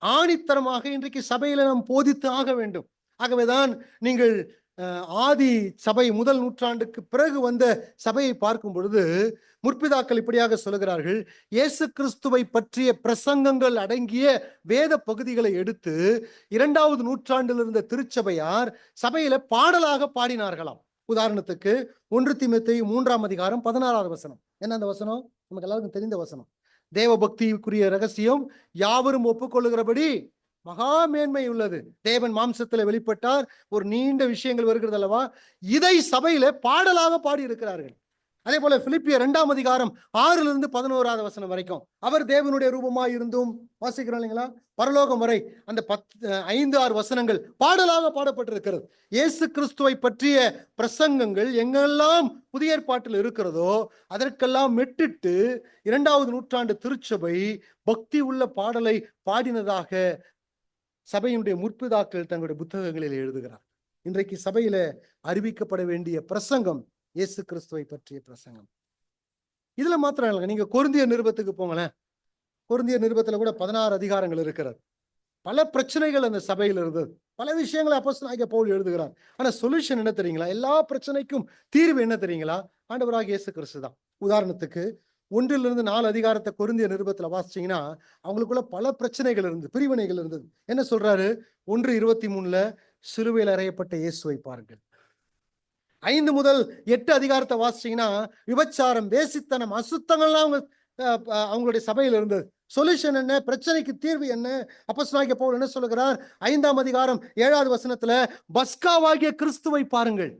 Speaker 1: ஆணித்தரமாக இன்றைக்கு சபையில நாம் போதித்து ஆக வேண்டும். ஆகவேதான் நீங்கள் ஆதி சபை முதல் நூற்றாண்டுக்கு பிறகு வந்த சபையை பார்க்கும் பொழுது முற்பிதாக்கள் இப்படியாக சொல்லுகிறார்கள். இயேசு கிறிஸ்துவை பற்றிய பிரசங்கங்கள் அடங்கிய வேத பகுதிகளை எடுத்து 2வது நூற்றாண்டில் இருந்த திருச்சபையார் சபையில பாடலாக பாடினார்களாம். உதாரணத்துக்கு 1 தீமோத்தேயு 3ஆம் அதிகாரம் 16வது வசனம். என்ன அந்த வசனம்? நமக்கு எல்லாருக்கும் தெரிந்த வசனம். தேவ பக்திக்குரிய ரகசியம் யாவரும் ஒப்புக்கொள்ளுகிறபடி மகா மேன்மை உள்ளது. தேவன் மாம்சத்துல வெளிப்பட்டார், ஒரு நீண்ட விஷயங்கள் வருகிறது அல்லவா, இதை சபையில பாடலாக பாடி இருக்கிறார்கள். அதே போல பிலிப்பியர் 2ஆம் அதிகாரம் 6லிருந்து 11வது வசனம் வரைக்கும் அவர் தேவனுடைய ரூபமாய் இருந்தும் வாசிக்கிறோம் இல்லைங்களா, பரலோகம் வரை அந்த 5-6 வசனங்கள் பாடலாக பாடப்பட்டிருக்கிறது. இயேசு கிறிஸ்துவை பற்றிய பிரசங்கங்கள் எங்கெல்லாம் புதிய ஏற்பாட்டில் இருக்கிறதோ அதற்கெல்லாம் மெட்டிட்டு 2வது நூற்றாண்டு திருச்சபை பக்தி உள்ள பாடலை பாடினதாக சபையினுடைய முற்பிதாக்கள் தங்களுடைய புத்தகங்களில் எழுதுகிறார். இன்றைக்கு சபையில அறிவிக்கப்பட வேண்டிய பிரசங்கம் இயேசு கிறிஸ்துவை பற்றிய பிரசங்கம். இதுல மாத்திரம் இல்லைங்க, நீங்க கொரிந்தியர் நிருபத்துக்கு போங்களேன். கொரிந்தியர் நிருபத்துல கூட 16 அதிகாரங்கள் இருக்கிறது. பல பிரச்சனைகள் அந்த சபையில் இருந்தது. பல விஷயங்களை அப்போஸ்தலனாகிய பவுல் எழுதுகிறார். ஆனா சொல்யூஷன் என்ன தெரியுங்களா? எல்லா பிரச்சனைக்கும் தீர்வு என்ன தெரியுங்களா? ஆண்டவராகிய இயேசு கிறிஸ்து தான். உதாரணத்துக்கு 1லிருந்து 4 அதிகாரத்தை கொரிந்தியர் நிருபத்துல வாசிச்சீங்கன்னா அவங்களுக்குள்ள பல பிரச்சனைகள் இருந்தது, பிரிவினைகள் இருந்தது. என்ன சொல்றாரு? 1:23 சிலுவையில் அறையப்பட்ட இயேசுவை பாருங்கள். 5 முதல் 8 அதிகாரத்தை வாசிச்சீங்கன்னா விபச்சாரம், வேசித்தனம், அசுத்தங்கள்லாம் அவங்களுடைய சபையில் இருந்தது. சொல்யூஷன் என்ன? பிரச்சனைக்கு தீர்வு என்ன? அப்போஸ்தலனாகிய பவுல் என்ன சொல்லுகிறார்? 5ஆம் அதிகாரம் 7வது வசனத்துல பஸ்காவாகிய கிறிஸ்துவை பாருங்கள்.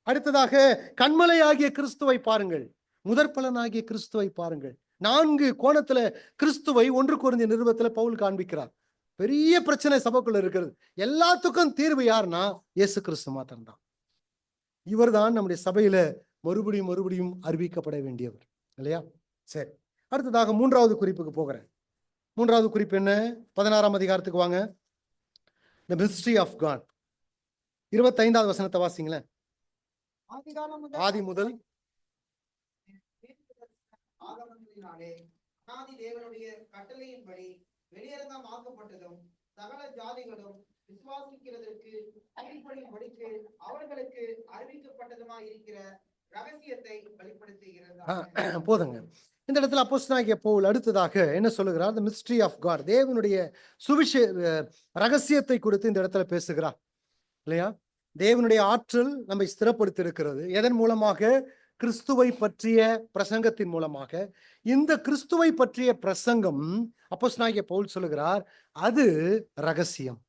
Speaker 1: அடுத்ததாக கண்மலையாகிய கிறிஸ்துவை பாருங்கள். முதற்பலனாகிய கிறிஸ்துவை பாருங்கள். 4 கோணத்துல கிறிஸ்துவை 1 கொரிந்தியர் நிருபத்துல பவுல் காண்பிக்கிறார். பெரிய பிரச்சனை சபைக்குள்ள இருக்கிறது. எல்லாத்துக்கும் தீர்வு யாருன்னா இயேசு கிறிஸ்து மாத்திரம்தான். இவர் தான் நம்முடைய சபையில மறுபடியும் அறிவிக்கப்பட வேண்டியவர் இல்லையா? சரி, அடுத்ததாக 3வது குறிப்புக்கு போகிறேன். 3வது குறிப்பு என்ன? 16ஆம் அதிகாரத்துக்கு வாங்க. The mystery of God. 25வது வசனத்தை வாசிங்களேன். ஆதி முதல்
Speaker 2: ஆகமங்களினாலே அநாதி தேவனுடைய கட்டளையின்படி வெளியரங்கமாக்கப்பட்டதும் சகல ஜாதிகளும் விசுவாசிக்கிறதற்கு கீழ்ப்படியும்படிக்கு அவர்களுக்கு அறிவிக்கப்பட்டதுமாய் இருக்கிற ரகசியத்தை வெளிப்படுத்துகிறது.
Speaker 1: போதுங்க. இந்த இடத்துல அப்போஸ்தலனாகிய பவுல் அடுத்ததாக என்ன சொல்லுகிறார்? the mystery of God, தேவனுடைய ரகசியத்தை குறித்து இந்த இடத்துல பேசுகிறார் இல்லையா? தேவனுடைய ஆற்றல் நம்மை ஸ்திரப்படுத்தி இருக்கிறது. எதன் மூலமாக? கிறிஸ்துவை பற்றிய பிரசங்கத்தின் மூலமாக. இந்த கிறிஸ்துவை பற்றிய பிரசங்கம் அப்போஸ்தலனாகிய பவுல் சொல்லுகிறார், அது ரகசியம்.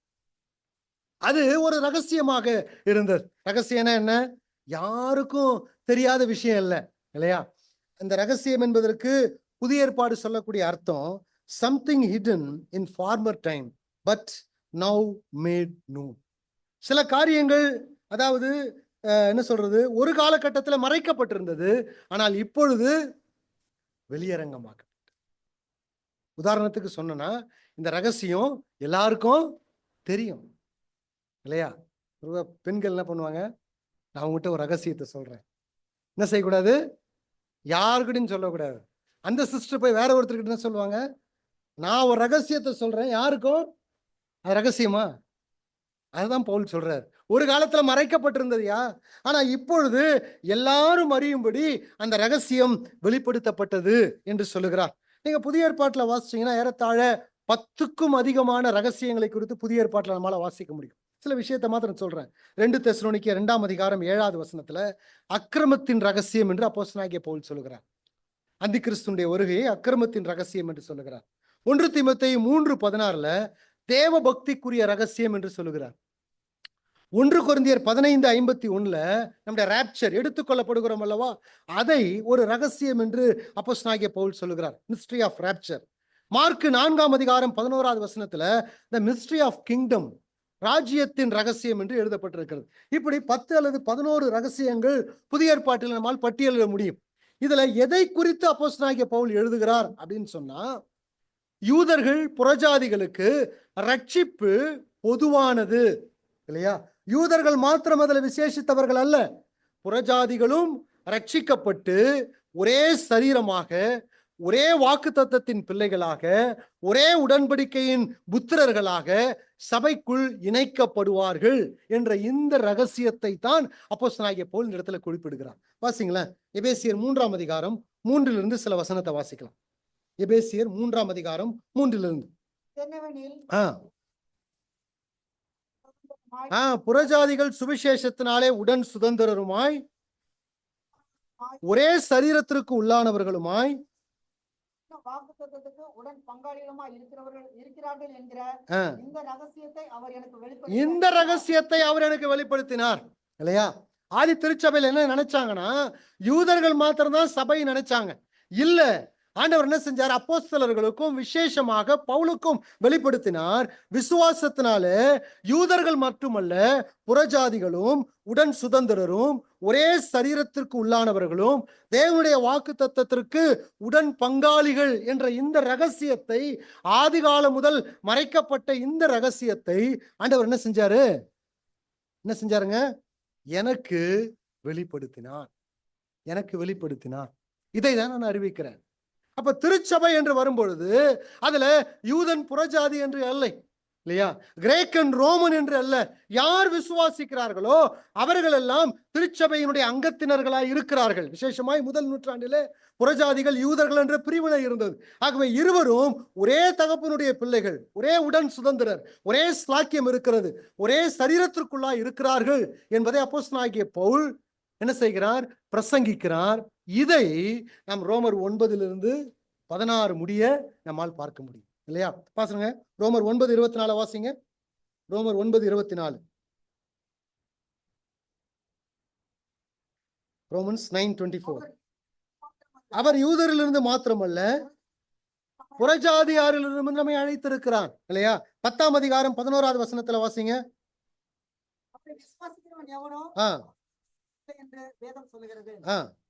Speaker 1: அது ஒரு ரகசியமாக இருந்தது. ரகசியம்னா என்ன? யாருக்கும் தெரியாத விஷயம் இல்லை இல்லையா? இந்த ரகசியம் என்பதற்கு புதிய ஏற்பாடு சொல்லக்கூடிய அர்த்தம் something hidden in former time but now made known. சில காரியங்கள், அதாவது என்ன சொல்றது, ஒரு காலகட்டத்தில் மறைக்கப்பட்டிருந்தது, ஆனால் இப்பொழுது வெளியரங்கமாக. உதாரணத்துக்கு சொன்னா, இந்த ரகசியம் எல்லாருக்கும் தெரியும் இல்லையா? பெண்கள் என்ன பண்ணுவாங்க? நான் உங்ககிட்ட ஒரு ரகசியத்தை சொல்றேன், என்ன செய்யக்கூடாது? யாருக்கிட்டையும் சொல்லக்கூடாது. அந்த சிஸ்டர் போய் வேற ஒருத்தர்கிட்ட என்ன சொல்லுவாங்க? நான் ஒரு ரகசியத்தை சொல்றேன், யாருக்கும் அது ரகசியமா? அதுதான் பவுல் சொல்றார். ஒரு காலத்துல மறைக்கப்பட்டிருந்ததுயா, ஆனா இப்பொழுது எல்லாரும் அறியும்படி அந்த ரகசியம் வெளிப்படுத்தப்பட்டது என்று சொல்லுகிறார். நீங்க புதிய ஏற்பாட்டுல வாசிச்சீங்கன்னா ஏறத்தாழ 10க்கும் அதிகமான ரகசியங்களை குறித்து புதிய ஏற்பாட்டுல நம்மளால வாசிக்க முடியும். சில விஷயத்தை மாத்திரம் சொல்றேன். 2 தெசலோனிக்கேயர் 2ஆம் அதிகாரம் 7வது வசனத்துல அக்கிரமத்தின் ரகசியம் என்று அப்போஸ்தலனாகிய பவுல் சொல்லுகிறார். அந்தி கிறிஸ்துனுடைய வருகையை அக்கிரமத்தின் ரகசியம் என்று சொல்லுகிறார். 1 தீமோத்தேயு 3:16 தேவ பக்திக்குரிய ரகசியம் என்று சொல்லுகிறார். 1 கொரிந்தியர் 15:51 நம்முடைய ராப்சர் எடுத்துக்கொள்ளப்படுகிறோம் அல்லவா, அதை ஒரு ரகசியம் என்று அப்போஸ்தலனாகிய பவுல் சொல்லுகிறார். Mystery of rapture. மார்க் 4ஆம் அதிகாரம் 11வது வசனத்துல த மிஸ்ட்ரி ஆஃப் கிங்டம், ராஜ்யத்தின் ரகசியம் என்று எழுதப்பட்டிருக்கிறது. இப்படி 10 அல்லது 11 ரகசியங்கள் புதிய ஏற்பாட்டில் நம்மால் பட்டியலிட முடியும். இதுல எதை குறித்து அப்போஸ்தலனாகிய பவுல் எழுதுகிறார் அப்படின்னு சொன்னா, யூதர்கள் புறஜாதிகளுக்கு ரட்சிப்பு பொதுவானது இல்லையா? யூதர்கள் மாத்திரம் அதில் விசேஷித்தவர்கள் அல்ல, புறஜாதிகளும் ரட்சிக்கப்பட்டு ஒரே சரீரமாக, ஒரே வாக்குத்தத்தத்தின் பிள்ளைகளாக, ஒரே உடன்படிக்கையின் புத்திரர்களாக சபைக்குள் இணைக்கப்படுவார்கள் என்ற இந்த ரகசியத்தை தான் அப்போஸ்தலனாகிய பவுல் இந்த இடத்துல குறிப்பிடுகிறார். வாசிங்களேன், எபேசியர் 3ஆம் அதிகாரம் 3லிருந்து சில வசனத்தை வாசிக்கலாம். எபேசியர் 3ஆம் அதிகாரம் 3லிருந்து. புறஜாதிகள் சுவிசேஷத்தினாலே உடன் சுதந்திரருமாய், ஒரே சரீரத்திற்கு உள்ளானவர்களுமாய்,
Speaker 2: உடன் பங்காளிகளுமாய் இருக்கிறார்கள் என்கிற
Speaker 1: இந்த ரகசியத்தை அவர் எனக்கு வெளிப்படுத்தினார் இல்லையா? ஆதி திருச்சபையில் என்ன நினைச்சாங்கன்னா, யூதர்கள் மாத்திரம்தான் சபை நினைச்சாங்க. இல்ல, ஆண்டவர் என்ன செஞ்சார்? அப்போஸ்தலர்களுக்கும் விசேஷமாக பவுலுக்கும் வெளிப்படுத்தினார். விசுவாசத்தினாலே யூதர்கள் மட்டுமல்ல, புறஜாதிகளும் உடன் சுதந்திரரும் ஒரே சரீரத்திற்கு உள்ளானவர்களும் தேவனுடைய வாக்கு தத்தத்திற்கு உடன் பங்காளிகள் என்ற இந்த ரகசியத்தை, ஆதிகாலம் முதல் மறைக்கப்பட்ட இந்த ரகசியத்தை ஆண்டவர் என்ன செஞ்சாருங்க? எனக்கு வெளிப்படுத்தினார். இதை தான் நான் அறிவிக்கிறேன். அப்ப திருச்சபை என்று வரும்பொழுது அதுல யூதன் புறஜாதி என்று அல்ல இல்லையா? கிரேக்கன் ரோமன் என்று அல்ல. யார் விசுவாசிக்கிறார்களோ அவர்கள் எல்லாம் திருச்சபையினுடைய அங்கத்தினர்களாய் இருக்கிறார்கள். விசேஷமாய் முதல் நூற்றாண்டிலே புறஜாதிகள் யூதர்கள் என்ற பிரிவினை இருந்தது. ஆகவே இருவரும் ஒரே தகப்பனுடைய பிள்ளைகள், ஒரே உடன் சுதந்திரர், ஒரே ஸ்லாக்கியம் இருக்கிறது, ஒரே சரீரத்திற்குள்ளாய் இருக்கிறார்கள் என்பதை அப்போஸ்தலனாகிய பவுல் என்ன செய்கிறார்? பிரசங்கிக்கிறார். இதை நாம் ரோமர் 9லிருந்து 16 முடிய நம்மால் பார்க்க முடியும் இல்லையா? பாருங்க, ரோமர் 9:24 வாசிங்க. ரோமர் 9:24. ரோமன்ஸ் 9:24. அவர் யூதரிலிருந்து மாத்திரமல்ல, புறஜாதியாரிலிருந்து நம்மை அழைத்திருக்கிறான் இல்லையா? 10ஆம் அதிகாரம் 11வது வசனத்துல வாசிங்க.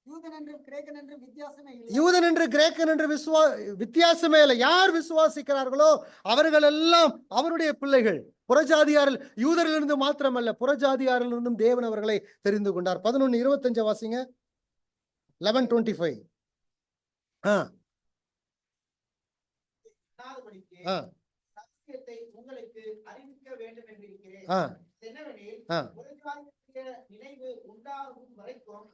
Speaker 1: யூதன் என்று கிரேக்கன் என்று வித்தியாசமே இல்லை. யார் விசுவாசிக்கிறார்களோ அவர்கள் எல்லாம் அவருடைய பிள்ளைகள். புறஜாதியாரில், யூதரிலிருந்து மாத்திரமல்ல, புறஜாதியாரிலிருந்தும் தேவன் அவர்களை தெரிந்து கொண்டார். 11:25 வாசிங்க. 11:25. உங்களுக்கு அறிவிக்க வேண்டும் என்றிருக்கிறேன். நினைவு உண்டாகும் வரைக்கும்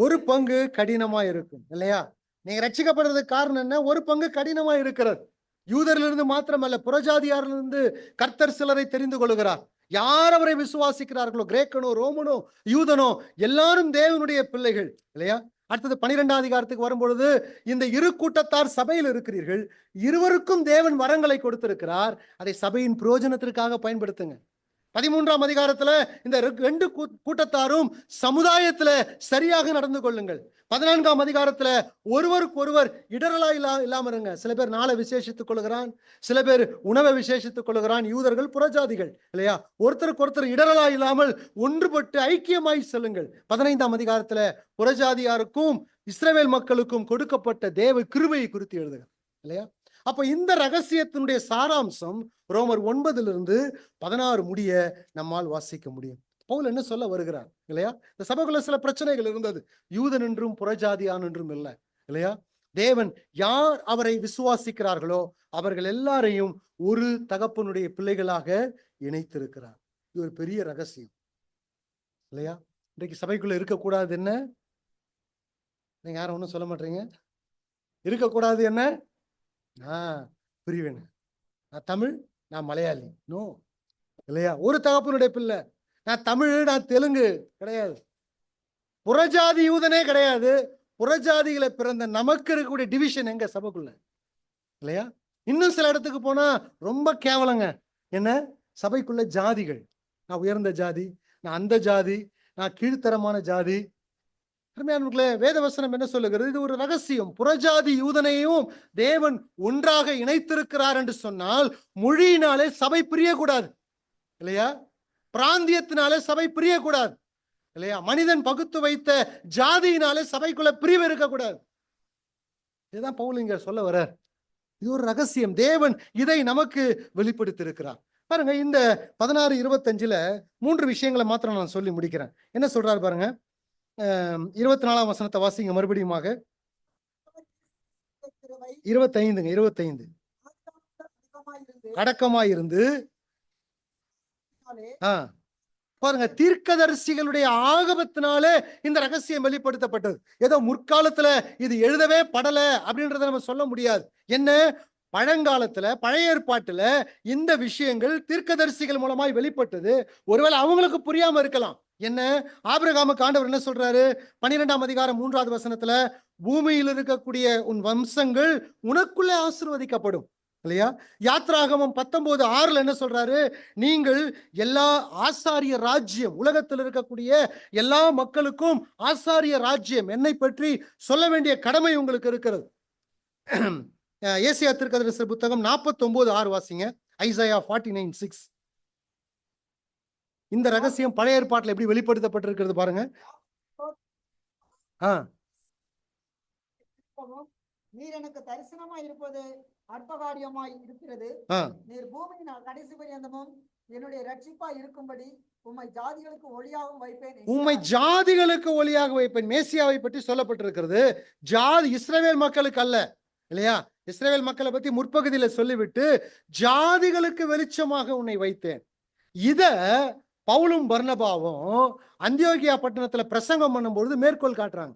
Speaker 1: ஒரு பங்கு கடினமா இருக்கும் இல்லையா? நீங்க ரட்சிக்கப்படுறதுக்கு காரணம் என்ன? ஒரு பங்கு கடினமா இருக்கிறது. யூதரிலிருந்து மாத்திரமல்ல, புறஜாதியாரிலிருந்து கர்த்தர் சிலரை தெரிந்து கொள்கிறார். யார் அவரை விசுவாசிக்கிறார்களோ, கிரேக்கனோ, ரோமனோ, யூதனோ, எல்லாரும் தேவனுடைய பிள்ளைகள் இல்லையா? அடுத்தது 12ஆம் அதிகாரத்துக்கு வரும்பொழுது, இந்த இரு கூட்டத்தார் சபையில் இருக்கிறீர்கள், இருவருக்கும் தேவன் வரங்களை கொடுத்திருக்கிறார், அதை சபையின் பிரயோஜனத்திற்காக பயன்படுத்துங்க. 13ஆம் அதிகாரத்துல இந்த ரெண்டு கூட்டத்தாரும் சமுதாயத்துல சரியாக நடந்து கொள்ளுங்கள். 14ஆம் அதிகாரத்துல ஒருவருக்கு ஒருவர் இடரலா இல்லாம இருங்க. சில பேர் நாளை விசேஷித்துக் கொள்கிறான், சில பேர் உணவை விசேஷித்துக் கொள்கிறான், யூதர்கள் புறஜாதிகள் இல்லையா? ஒருத்தருக்கு ஒருத்தர் இடரலா இல்லாமல் ஒன்றுபட்டு ஐக்கியமாய் செல்லுங்கள். 15ஆம் அதிகாரத்துல புறஜாதியாருக்கும் இஸ்ரவேல் மக்களுக்கும் கொடுக்கப்பட்ட தேவ கிருபையை குறித்து எழுதுக இல்லையா? அப்ப இந்த ரகசியத்தினுடைய சாராம்சம் ரோமர் 9 16 முடிய நம்மால் வாசிக்க முடியும். பவுல் என்ன சொல்ல வருகிறார் இல்லையா? இந்த சபைக்குள்ள சில பிரச்சனைகள் இருந்தது. யூதன் என்றும் புறஜாதியான் என்றும் இல்லை இல்லையா? தேவன் யார் அவரை விசுவாசிக்கிறார்களோ அவர்கள் எல்லாரையும் ஒரு தகப்பனுடைய பிள்ளைகளாக இணைத்திருக்கிறார். இது ஒரு பெரிய ரகசியம் இல்லையா? இன்றைக்கு சபைக்குள்ள இருக்கக்கூடாது என்ன? நீங்க யாரும் ஒன்றும் சொல்ல மாட்டீங்க. இருக்கக்கூடாது என்ன? பிரிவினை. நான் தமிழ், நான் மலையாளி, நோ இல்லையா? ஒரு தகப்பனுடைய பிள்ளை. நான் தமிழ், நான் தெலுங்கு கிடையாது. புறஜாதி யூதனே கிடையாது. புறஜாதிகளை பிறந்த நமக்கு இருக்கக்கூடிய டிவிஷன் எங்க சபைக்குள்ள இல்லையா? இன்னும் சில இடத்துக்கு போனா ரொம்ப கேவலங்க. என்ன? சபைக்குள்ள ஜாதிகள். நான் உயர்ந்த ஜாதி, நான் அந்த ஜாதி, நான் கீழ்த்தரமான ஜாதி. வேதவசனம் என்ன சொல்லுகிறது? இது ஒரு ரகசியம். புறஜாதி யூதனையும் தேவன் ஒன்றாக இணைத்திருக்கிறார் என்று சொன்னால் மொழியினாலே சபை பிரியக்கூடாது இல்லையா? பிராந்தியத்தினாலே சபை பிரியக்கூடாது இல்லையா? மனிதன் பகுத்து வைத்த ஜாதியினாலே சபைக்குள்ள பிரிவு இருக்கக்கூடாது. இதுதான் பவுல் இங்க சொல்ல வர. இது ஒரு ரகசியம். தேவன் இதை நமக்கு வெளிப்படுத்தி இருக்கிறார். பாருங்க, இந்த 16:25 3 விஷயங்களை மாத்திரம் நான் சொல்லி முடிக்கிறேன். என்ன சொல்றாரு பாருங்க. 24ஆம் வசனத்தை வாசிங்க மறுபடியுமாக. 25 அடக்கமாயிருந்து பாருங்க, தீர்க்கதரிசிகளுடைய ஆகமத்தினாலே இந்த ரகசியம் வெளிப்படுத்தப்பட்டது. ஏதோ முற்காலத்துல இது எழுதவே படல அப்படின்றத நம்ம சொல்ல முடியாது. என்ன? பழங்காலத்துல பழைய ஏற்பாட்டுல இந்த விஷயங்கள் தீர்க்கதரிசிகள் மூலமாய் வெளிப்பட்டது. ஒருவேளை அவங்களுக்கு புரியாம இருக்கலாம். என்ன? ஆபிரகாமுக்கு ஆண்டவர் என்ன சொல்றாரு? 12ஆம் அதிகாரம் 3வது வசனத்துல, பூமியில் இருக்கக்கூடிய உன் வம்சங்கள் உனக்குள்ளே ஆசீர்வதிக்கப்படும் இல்லையா? யாத்ராகமம் 19:6 என்ன சொல்றாரு? நீங்கள் எல்லா ஆசாரிய ராஜ்யம், உலகத்தில் இருக்கக்கூடிய எல்லா மக்களுக்கும் ஆசாரிய ராஜ்யம் என்னை பற்றி சொல்ல வேண்டிய கடமை உங்களுக்கு இருக்கிறது. ஏசாயா தீர்க்கதரிசி புத்தகம் 49:6 வாசிங்க. ஐசாயா 49:6. இந்த ரகசியம் பழைய ஏற்பாட்டில் எப்படி வெளிப்படுத்தப்பட்டிருக்கிறது பாருங்க.
Speaker 2: நீர் எனக்கு தரிசனமாய் இருப்பது அற்பகாரியமாய் இருக்கிறது. நீர் பூமியின் கடைசி பரியந்தமும் என்னுடைய ரட்சிப்பாய் இருக்கும்படி உம்மை ஜாதிகளுக்கு ஒளியாகவும் வைப்பேன். உம்மை ஜாதிகளுக்கு ஒளியாக வைப்பேன். மேசியாவை பற்றி சொல்லப்பட்டிருக்கிறது. ஜாதி இஸ்ரவேல் மக்களுக்கு அல்ல இல்லையா? இஸ்ரவேல் மக்களை பத்தி முற்பகுதியில சொல்லிவிட்டு ஜாதிகளுக்கு வெளிச்சமாக உன்னை வைத்தேன். இத பவுலும் பர்னபாவும் அந்தியோகியா பட்டணத்துல பிரசங்கம் பண்ணும்பொழுது மேற்கோள் காட்டுறாங்க.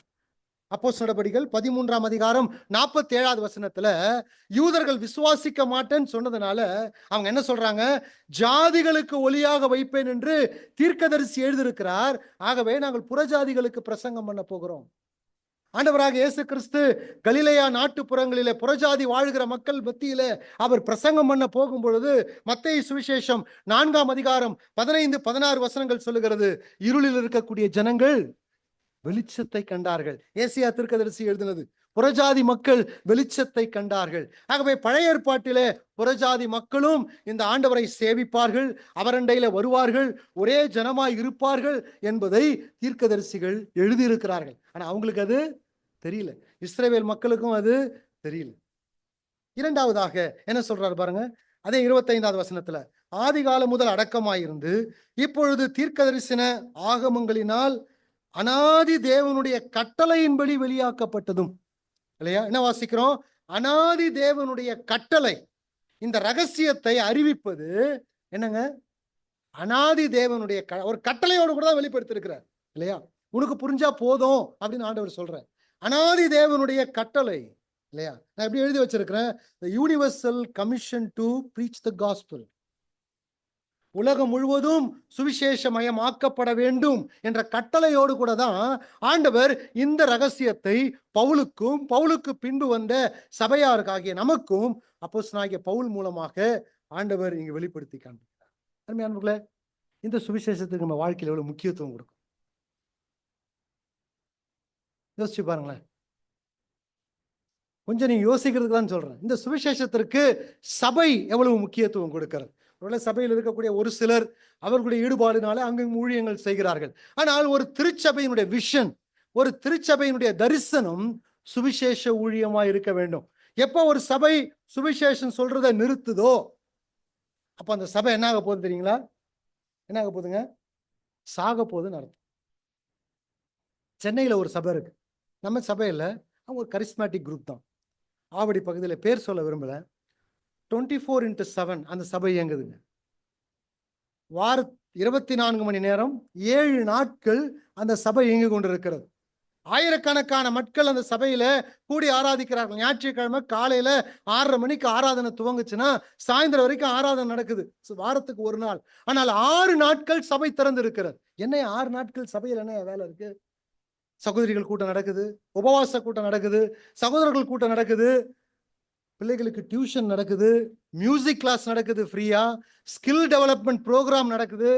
Speaker 2: அப்போஸ்தலர் நடபடிகள் 13ஆம் அதிகாரம் 47வது வசனத்துல யூதர்கள் விசுவாசிக்க மாட்டேன்னு சொன்னதுனால அவங்க என்ன சொல்றாங்க? ஜாதிகளுக்கு ஒளியாக வைப்பேன் என்று தீர்க்கதரிசி எழுதியிருக்கிறார். ஆகவே நாங்கள் புறஜாதிகளுக்கு பிரசங்கம் பண்ண போகிறோம். ஆண்டவராக இயேசு கிறிஸ்து கலிலேயா நாட்டுப்புறங்களிலே புறஜாதி வாழ்கிற மக்கள் மத்தியிலே அவர் பிரசங்கம் பண்ண போகும் பொழுது மத்தேயு சுவிசேஷம் 4ஆம் அதிகாரம் 15-16 வசனங்கள் சொல்லுகிறது, இருளில் இருக்கக்கூடிய ஜனங்கள் வெளிச்சத்தை கண்டார்கள். ஏசாயா தீர்க்கதரிசி எழுதினது. புறஜாதி மக்கள் வெளிச்சத்தை கண்டார்கள். ஆகவே பழைய ஏற்பாட்டிலே புறஜாதி மக்களும் இந்த ஆண்டவரை சேவிப்பார்கள், அவரண்டையில வருவார்கள், ஒரே ஜனமாய் இருப்பார்கள் என்பதை தீர்க்கதரிசிகள் எழுதியிருக்கிறார்கள். ஆனா அவங்களுக்கு அது தெரியல. இஸ்ரவேல் மக்களுக்கும் அது தெரியல. இரண்டாவதாக என்ன சொல்றாரு பாருங்க. அதே 25வது வசனத்துல, ஆதி காலம் முதல் அடக்கமாயிருந்து இப்பொழுது தீர்க்கதரிசன ஆகமங்களினால் அனாதி தேவனுடைய கட்டளையின்படி வெளியாக்கப்பட்டதும் இல்லையா? என்ன வாசிக்கிறோம்? அனாதி தேவனுடைய கட்டளை. இந்த ரகசியத்தை அறிவிப்பது என்னங்க? அனாதி தேவனுடைய ஒரு கட்டளையோடு கூட தான் வெளிப்படுத்தி இருக்கிறார் இல்லையா?
Speaker 1: உனக்கு புரிஞ்சா போதும் அப்படின்னு ஆண்டவர் சொல்றார். அனாதி தேவனுடைய கட்டளை இல்லையா? நான் எப்படி எழுதி வச்சிருக்கிறேன், the universal commission to preach the gospel. உலகம் முழுவதும் சுவிசேஷமயமாக்கப்பட வேண்டும் என்ற கட்டளையோடு கூட தான் ஆண்டவர் இந்த ரகசியத்தை பவுலுக்கும் பவுலுக்கு பின்பு வந்த சபையாருக்காகிய நமக்கும் அப்போஸ்தலனாகிய பவுல் மூலமாக ஆண்டவர் இங்கு வெளிப்படுத்தி காண்பிக்கிறார். அருமையானவர்களே, இந்த சுவிசேஷத்துக்கு நம்ம வாழ்க்கையில் எவ்வளவு முக்கியத்துவம் கொடுக்கும் யோசிச்சு பாருங்களேன். கொஞ்சம் நீங்க யோசிக்கிறதுக்கு தான் சொல்றேன். இந்த சுவிசேஷத்திற்கு சபை எவ்வளவு முக்கியத்துவம் கொடுக்கிறது. ஒருவேளை சபையில் இருக்கக்கூடிய ஒரு சிலர் அவர்களுடைய ஈடுபாடுனால அங்கு ஊழியங்கள் செய்கிறார்கள். ஆனால் ஒரு திருச்சபையினுடைய விஷன், ஒரு திருச்சபையினுடைய தரிசனம் சுவிசேஷ ஊழியமா இருக்க வேண்டும். எப்போ ஒரு சபை சுவிசேஷம் சொல்றதை நிறுத்துதோ அப்ப அந்த சபை என்ன ஆக போகுது தெரியுங்களா? என்ன ஆக போகுதுங்க? சாக போகுதுன்னு அர்த்தம். சென்னையில ஒரு சபை இருக்கு. நம்ம சபையில அவங்க ஒரு கரிஸ்மேட்டிக் குரூப் தான். ஆவடி பகுதியில் பேர் சொல்ல விரும்பல. 24x7 அந்த சபை இயங்குதுங்க. வார 24 மணி நேரம் 7 நாட்கள் அந்த சபை இயங்கி கொண்டிருக்கிறது. ஆயிரக்கணக்கான மக்கள் அந்த சபையில கூடி ஆராதிக்கிறார்கள். ஞாயிற்றுக்கிழமை காலையில 6:30 மணிக்கு ஆராதனை துவங்குச்சுன்னா சாயந்தரம் வரைக்கும் ஆராதனை நடக்குது. வாரத்துக்கு ஒரு நாள். ஆனால் 6 நாட்கள் சபை திறந்து இருக்கிறது. என்ன 6 நாட்கள் சபையில் என்ன வேலை இருக்கு? சகோதரிகள் கூட்டம் நடக்குது, உபவாச கூட்டம் நடக்குது, சகோதரர்கள் கூட்டம் நடக்குது, பிள்ளைகளுக்கு டியூஷன் நடக்குது, மியூசிக் கிளாஸ் நடக்குது ஃப்ரீயா, ஸ்கில் டெவலப்மெண்ட் ப்ரோக்ராம் நடக்குது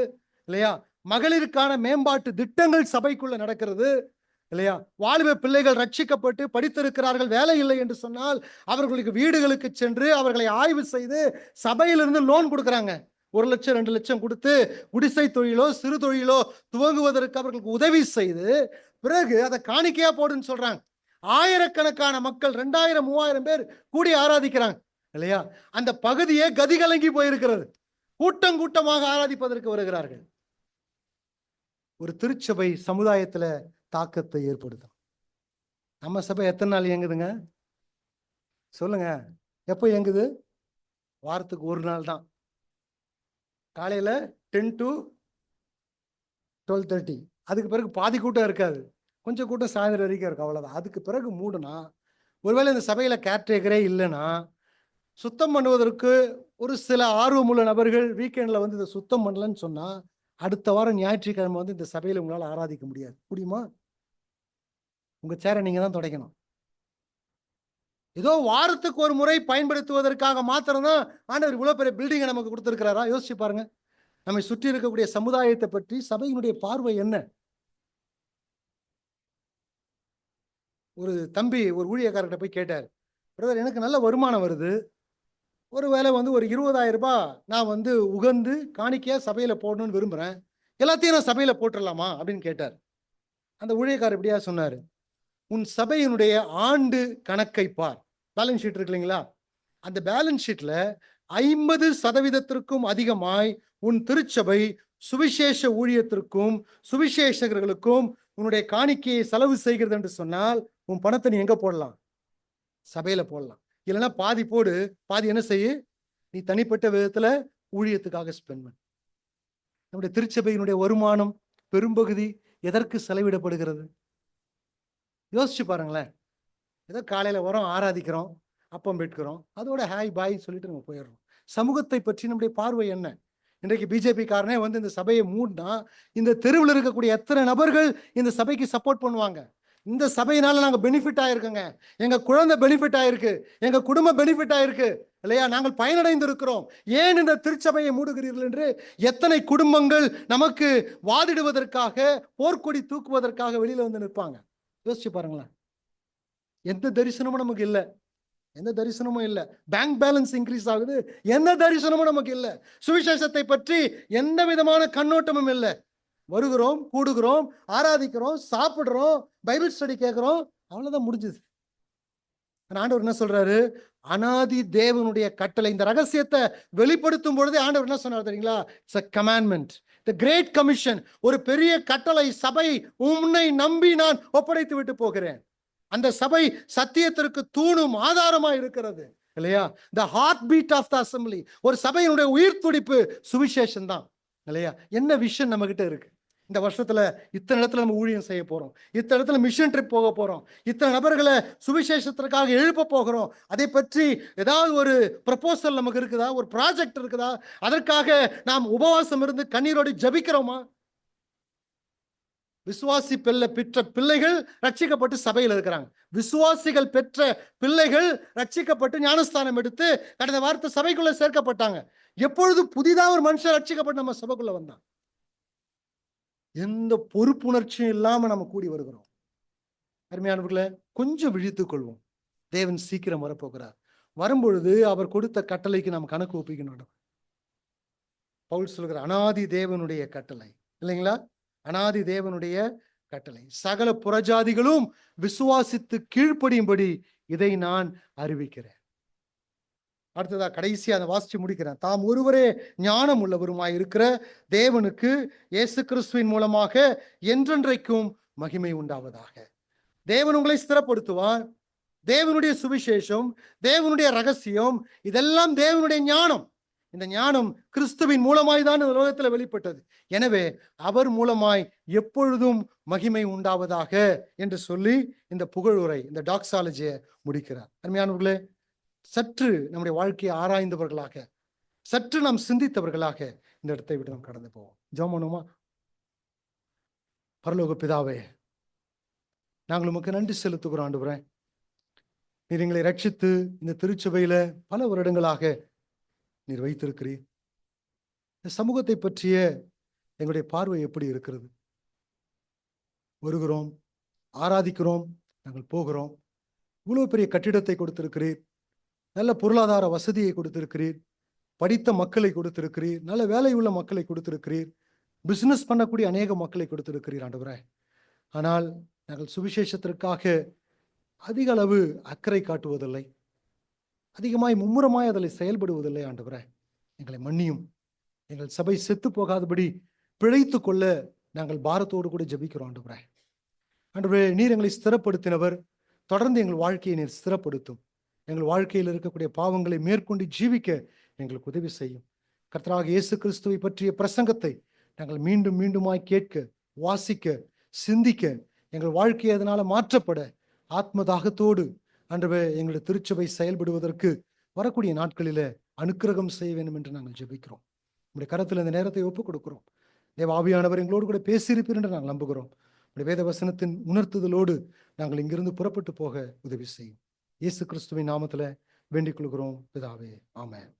Speaker 1: இல்லையா? மகளிருக்கான மேம்பாட்டு திட்டங்கள் சபைக்குள்ள நடக்கிறது இல்லையா? வாலிப பிள்ளைகள் ரட்சிக்கப்பட்டு படித்திருக்கிறார்கள், வேலை இல்லை என்று சொன்னால் அவர்களுக்கு வீடுகளுக்கு சென்று அவர்களை ஆய்வு செய்து சபையிலிருந்து லோன் கொடுக்குறாங்க. 1 லட்சம் 2 லட்சம் கொடுத்து குடிசை தொழிலோ சிறு தொழிலோ துவங்குவதற்கு அவர்களுக்கு உதவி செய்து பிறகு அதை காணிக்கையா போடுன்னு சொல்றாங்க. ஆயிரக்கணக்கான மக்கள் 2000 3000 பேர் கூடி ஆராதிக்கிறாங்க இல்லையா? அந்த பகுதியே கதிகலங்கி போயிருக்கிறது. கூட்டம் கூட்டமாக ஆராதிப்பதற்கு வருகிறார்கள். ஒரு திருச்சபை சமுதாயத்துல தாக்கத்தை ஏற்படுத்தும். நம்ம சபை எத்தனை நாள் இயங்குதுங்க சொல்லுங்க? எப்போ இயங்குது? வாரத்துக்கு ஒரு நாள் தான். காலையில 10 to 12:30. அதுக்கு பிறகு பாதி கூட்டம் இருக்காது, கொஞ்சம் கூட்டம் சாயந்தரம் வரைக்கும் இருக்கும், அவ்வளவுதான். அதுக்கு பிறகு மூடுனா, ஒருவேளை இந்த சபையில கேர்டேக்கரே இல்லைன்னா சுத்தம் பண்ணுவதற்கு ஒரு சில ஆர்வமுள்ள நபர்கள் வீக்கெண்ட்ல வந்து இதை சுத்தம் பண்ணலன்னு சொன்னா அடுத்த வாரம் ஞாயிற்றுக்கிழமை வந்து இந்த சபையில உங்களால் ஆராதிக்க முடியாது. முடியுமா? உங்க சேரை நீங்க தான் துடைக்கணும். ஏதோ வாரத்துக்கு ஒரு முறை பயன்படுத்துவதற்காக மாத்திரம்தான் ஆண்டவர் இவ்வளவு பெரிய பில்டிங்கை நமக்கு கொடுத்திருக்கிறாரா? யோசிச்சு பாருங்க. நம்மை சுற்றி இருக்கக்கூடிய சமுதாயத்தை பற்றி சபையினுடைய பார்வை என்ன? ஒரு தம்பி ஒரு ஊழியக்காரர்கிட்ட போய் கேட்டார், பிரதர் எனக்கு நல்ல வருமானம் வருது, ஒரு வேலை வந்து ஒரு 20,000 ரூபாய் நான் வந்து உகந்து காணிக்கையா சபையில போடணும்னு விரும்புறேன், எல்லாத்தையும் நான் சபையில போட்டுடலாமா அப்படின்னு கேட்டார். அந்த ஊழியக்காரர் இப்படியா சொன்னாரு, உன் சபையினுடைய ஆண்டு கணக்கை பார். பேலன்ஸ் ஷீட் இருக்கு இல்லைங்களா? அந்த பேலன்ஸ் ஷீட்ல 50% அதிகமாய் உன் திருச்சபை சுவிசேஷ ஊழியத்திற்கும் சுவிசேஷகர்களுக்கும் உன்னுடைய காணிக்கையை செலவு செய்கிறது என்று சொன்னால் உன் பணத்தை நீ எங்க போடலாம்? சபையில போடலாம். இல்லைன்னா பாதி போடு, பாதி என்ன செய்ய, நீ தனிப்பட்ட விதத்துல ஊழியத்துக்காக ஸ்பெண்ட் பண்ணு. நம்முடைய திருச்சபையினுடைய வருமானம் பெரும்பகுதி எதற்கு செலவிடப்படுகிறது? யோசிச்சு பாருங்களேன். ஏதோ காலையில வரோம், ஆராதிக்கிறோம், அப்பம் பெட்கிறோம், அதோட ஹாய் பாய் சொல்லிட்டு நம்ம போயிடுறோம். சமூகத்தை பற்றி நம்முடைய பார்வை என்ன? இன்றைக்கு பிஜேபி காரனே வந்து இந்த சபையை மூடினா இந்த தெருவில் இருக்கக்கூடிய எத்தனை நபர்கள் இந்த சபைக்கு சப்போர்ட் பண்ணுவாங்க? இந்த சபையினால நாங்க பெனிஃபிட் ஆயிருக்கோங்க, எங்க குழந்தை பெனிஃபிட் ஆயிருக்கு, எங்க குடும்பம் பெனிஃபிட் ஆயிருக்கு இல்லையா? நாங்கள் பயனடைந்து இருக்கிறோம், ஏன் இந்த திருச்சபையை மூடுகிறீர்கள் என்று எத்தனை குடும்பங்கள் நமக்கு வாதிடுவதற்காக போர்க்கொடி தூக்குவதற்காக வெளியில வந்து நிற்பாங்க. யோசிச்சு பாருங்களேன். எந்த தரிசனமும் நமக்கு இல்லை, எந்த தரிசனமும் இல்லை. பேங்க் பேலன்ஸ் இன்க்ரீஸ் ஆகுது, எந்த தரிசனமும் நமக்கு இல்லை. சுவிசேஷத்தை பற்றி எந்த விதமான கண்ணோட்டமும் இல்லை. வருகிறோம், கூடுகிறோம், ஆராதிக்கிறோம், சாப்பிடுறோம், பைபிள் ஸ்டடி கேட்கிறோம், அவ்வளவுதான் முடிஞ்சது. ஆண்டவர் என்ன சொல்றாரு? அனாதி தேவனுடைய கட்டளை. இந்த ரகசியத்தை வெளிப்படுத்தும் பொழுதே ஆண்டவர் என்ன சொன்னார் தெரியுங்களா? It's a commandment, the great commission. ஒரு பெரிய கட்டளை. சபை உன்னை நம்பி நான் ஒப்படைத்து விட்டு போகிறேன். அந்த சபை சத்தியத்திற்கு தூணும் ஆதாரமா இருக்கிறது இல்லையா? the heartbeat of the assembly. ஒரு சபையினுடைய உயிர் துடிப்பு சுவிசேஷம் தான் இல்லையா? என்ன விஷன் நம்ம கிட்ட இருக்கு? இந்த வருஷத்துல இத்தனை இடத்துல நம்ம ஊழியம் செய்ய போறோம், இத்தனை இடத்துல மிஷன் ட்ரிப் போக போறோம், இத்தனை நபர்களை சுவிசேஷத்திற்காக எழுப்ப போகிறோம். அதை பற்றி ஏதாவது ஒரு ப்ரப்போசல் நமக்கு இருக்குதா? ஒரு ப்ராஜெக்ட் இருக்குதா? அதற்காக நாம் உபவாசம் இருந்து கண்ணீரோடு ஜெபிக்கிறோமா? விசுவாசி பெற்ற பிள்ளைகள் ரட்சிக்கப்பட்டு சபையில் இருக்கிறாங்க. விசுவாசிகள் பெற்ற பிள்ளைகள் ரட்சிக்கப்பட்டு ஞானஸ்தானம் எடுத்து கடந்த வாரத்தை சபைக்குள்ள சேர்க்கப்பட்டாங்க. எப்பொழுது புதிதா ஒரு மனுஷன் ரட்சிக்கப்பட்டு நம்ம சபைக்குள்ள வந்தான்? எந்த பொறுப்புணர்ச்சியும் இல்லாம நம்ம கூடி வருகிறோம். அருமையானவர்களே, கொஞ்சம் விழித்துக் கொள்வோம். தேவன் சீக்கிரம் வரப்போகிறார். வரும்பொழுது அவர் கொடுத்த கட்டளைக்கு நாம் கணக்கு ஒப்பிக்கணும். பவுல் சொல்கிற அனாதி தேவனுடைய கட்டளை இல்லைங்களா? அனாதி தேவனுடைய கட்டளை, சகல புறஜாதிகளும் விசுவாசித்து கீழ்ப்படியும்படி இதை நான் அறிவிக்கிறேன். அடுத்ததா கடைசியா அதை வாசிச்சு முடிக்கிறேன். தாம் ஒருவரே ஞானம் உள்ளவருமாய் இருக்கிற தேவனுக்கு இயேசு கிறிஸ்துவின் மூலமாக என்றென்றைக்கும் மகிமை உண்டாவதாக. தேவன் உங்களை ஸ்திரப்படுத்துவார். தேவனுடைய சுவிசேஷம், தேவனுடைய ரகசியம், இதெல்லாம் தேவனுடைய ஞானம். இந்த ஞானம் கிறிஸ்துவின் மூலமாய் தான் இந்த உலகத்தில் வெளிப்பட்டது. எனவே அவர் மூலமாய் எப்பொழுதும் மகிமை உண்டாவதாக என்று சொல்லி இந்த புகழுரை, இந்த டாக்ஸாலஜியை முடிக்கிறார். அருமையானவர்களே, சற்று நம்முடைய வாழ்க்கையை ஆராய்ந்தவர்களாக, சற்று நாம் சிந்தித்தவர்களாக இந்த இடத்தை விட்டு நாம் கடந்து போவோம். ஜெபம் பண்ணுவோமா? பரலோக பிதாவே, நாங்கள் உமக்கு நன்றி செலுத்துகிறோம் ஆண்டவரே. நீர் எங்களை ரட்சித்து இந்த திருச்சபையில பல வருடங்களாக நீர் வைத்திருக்கிறீர். இந்த சமூகத்தை பற்றிய எங்களுடைய பார்வை எப்படி இருக்கிறது? வருகிறோம், ஆராதிக்கிறோம், நாங்கள் போகிறோம். இவ்வளவு பெரிய கட்டிடத்தை கொடுத்திருக்கிறீர், நல்ல பொருளாதார வசதியை கொடுத்திருக்கிறீர், படித்த மக்களை கொடுத்திருக்கிறீர், நல்ல வேலை உள்ள மக்களை கொடுத்திருக்கிறீர், பிசினஸ் பண்ணக்கூடிய அநேக மக்களை கொடுத்திருக்கிறீர் ஆண்டவரே. ஆனால் நாங்கள் சுவிசேஷத்திற்காக அதிக அளவு அக்கறை காட்டுவதில்லை, அதிகமாய் மும்முரமாய் அதில் செயல்படுவதில்லை ஆண்டவரே. எங்களை மன்னியும். எங்கள் சபை செத்து போகாதபடி பிழைத்து கொள்ள நாங்கள் பாரத்தோடு கூட ஜெபிக்கிறோம் ஆண்டவரே. ஆண்டவரே, நீர் எங்களை ஸ்திரப்படுத்தினவர். தொடர்ந்து எங்கள் வாழ்க்கையை நீர் ஸ்திரப்படுத்தும். எங்கள் வாழ்க்கையில் இருக்கக்கூடிய பாவங்களை மேற்கொண்டு ஜீவிக்க எங்களுக்கு உதவி செய்யும். கர்த்தராகிய இயேசு கிறிஸ்துவை பற்றிய பிரசங்கத்தை நாங்கள் மீண்டும் மீண்டுமாய் கேட்க, வாசிக்க, சிந்திக்க, எங்கள் வாழ்க்கையை அதனால மாற்றப்பட ஆத்ம தாகத்தோடு ஆண்டவரே எங்களுடைய திருச்சபை செயல்படுவதற்கு வரக்கூடிய நாட்களில அனுக்கிரகம் செய்ய வேண்டும் என்று நாங்கள் ஜெபிக்கிறோம். உங்களுடைய கரத்தில் இந்த நேரத்தை ஒப்புக் கொடுக்கிறோம். தேவ ஆவியானவர் எங்களோடு கூட பேசியிருப்பீர் என்று நாங்கள் நம்புகிறோம். உங்களுடைய வேத வசனத்தின் உணர்த்துதலோடு நாங்கள் இங்கிருந்து புறப்பட்டு போக உதவி செய்யும். இயேசு கிறிஸ்துவின் நாமத்துல வேண்டிக் கொள்கிறோம் பிதாவே, ஆமென்.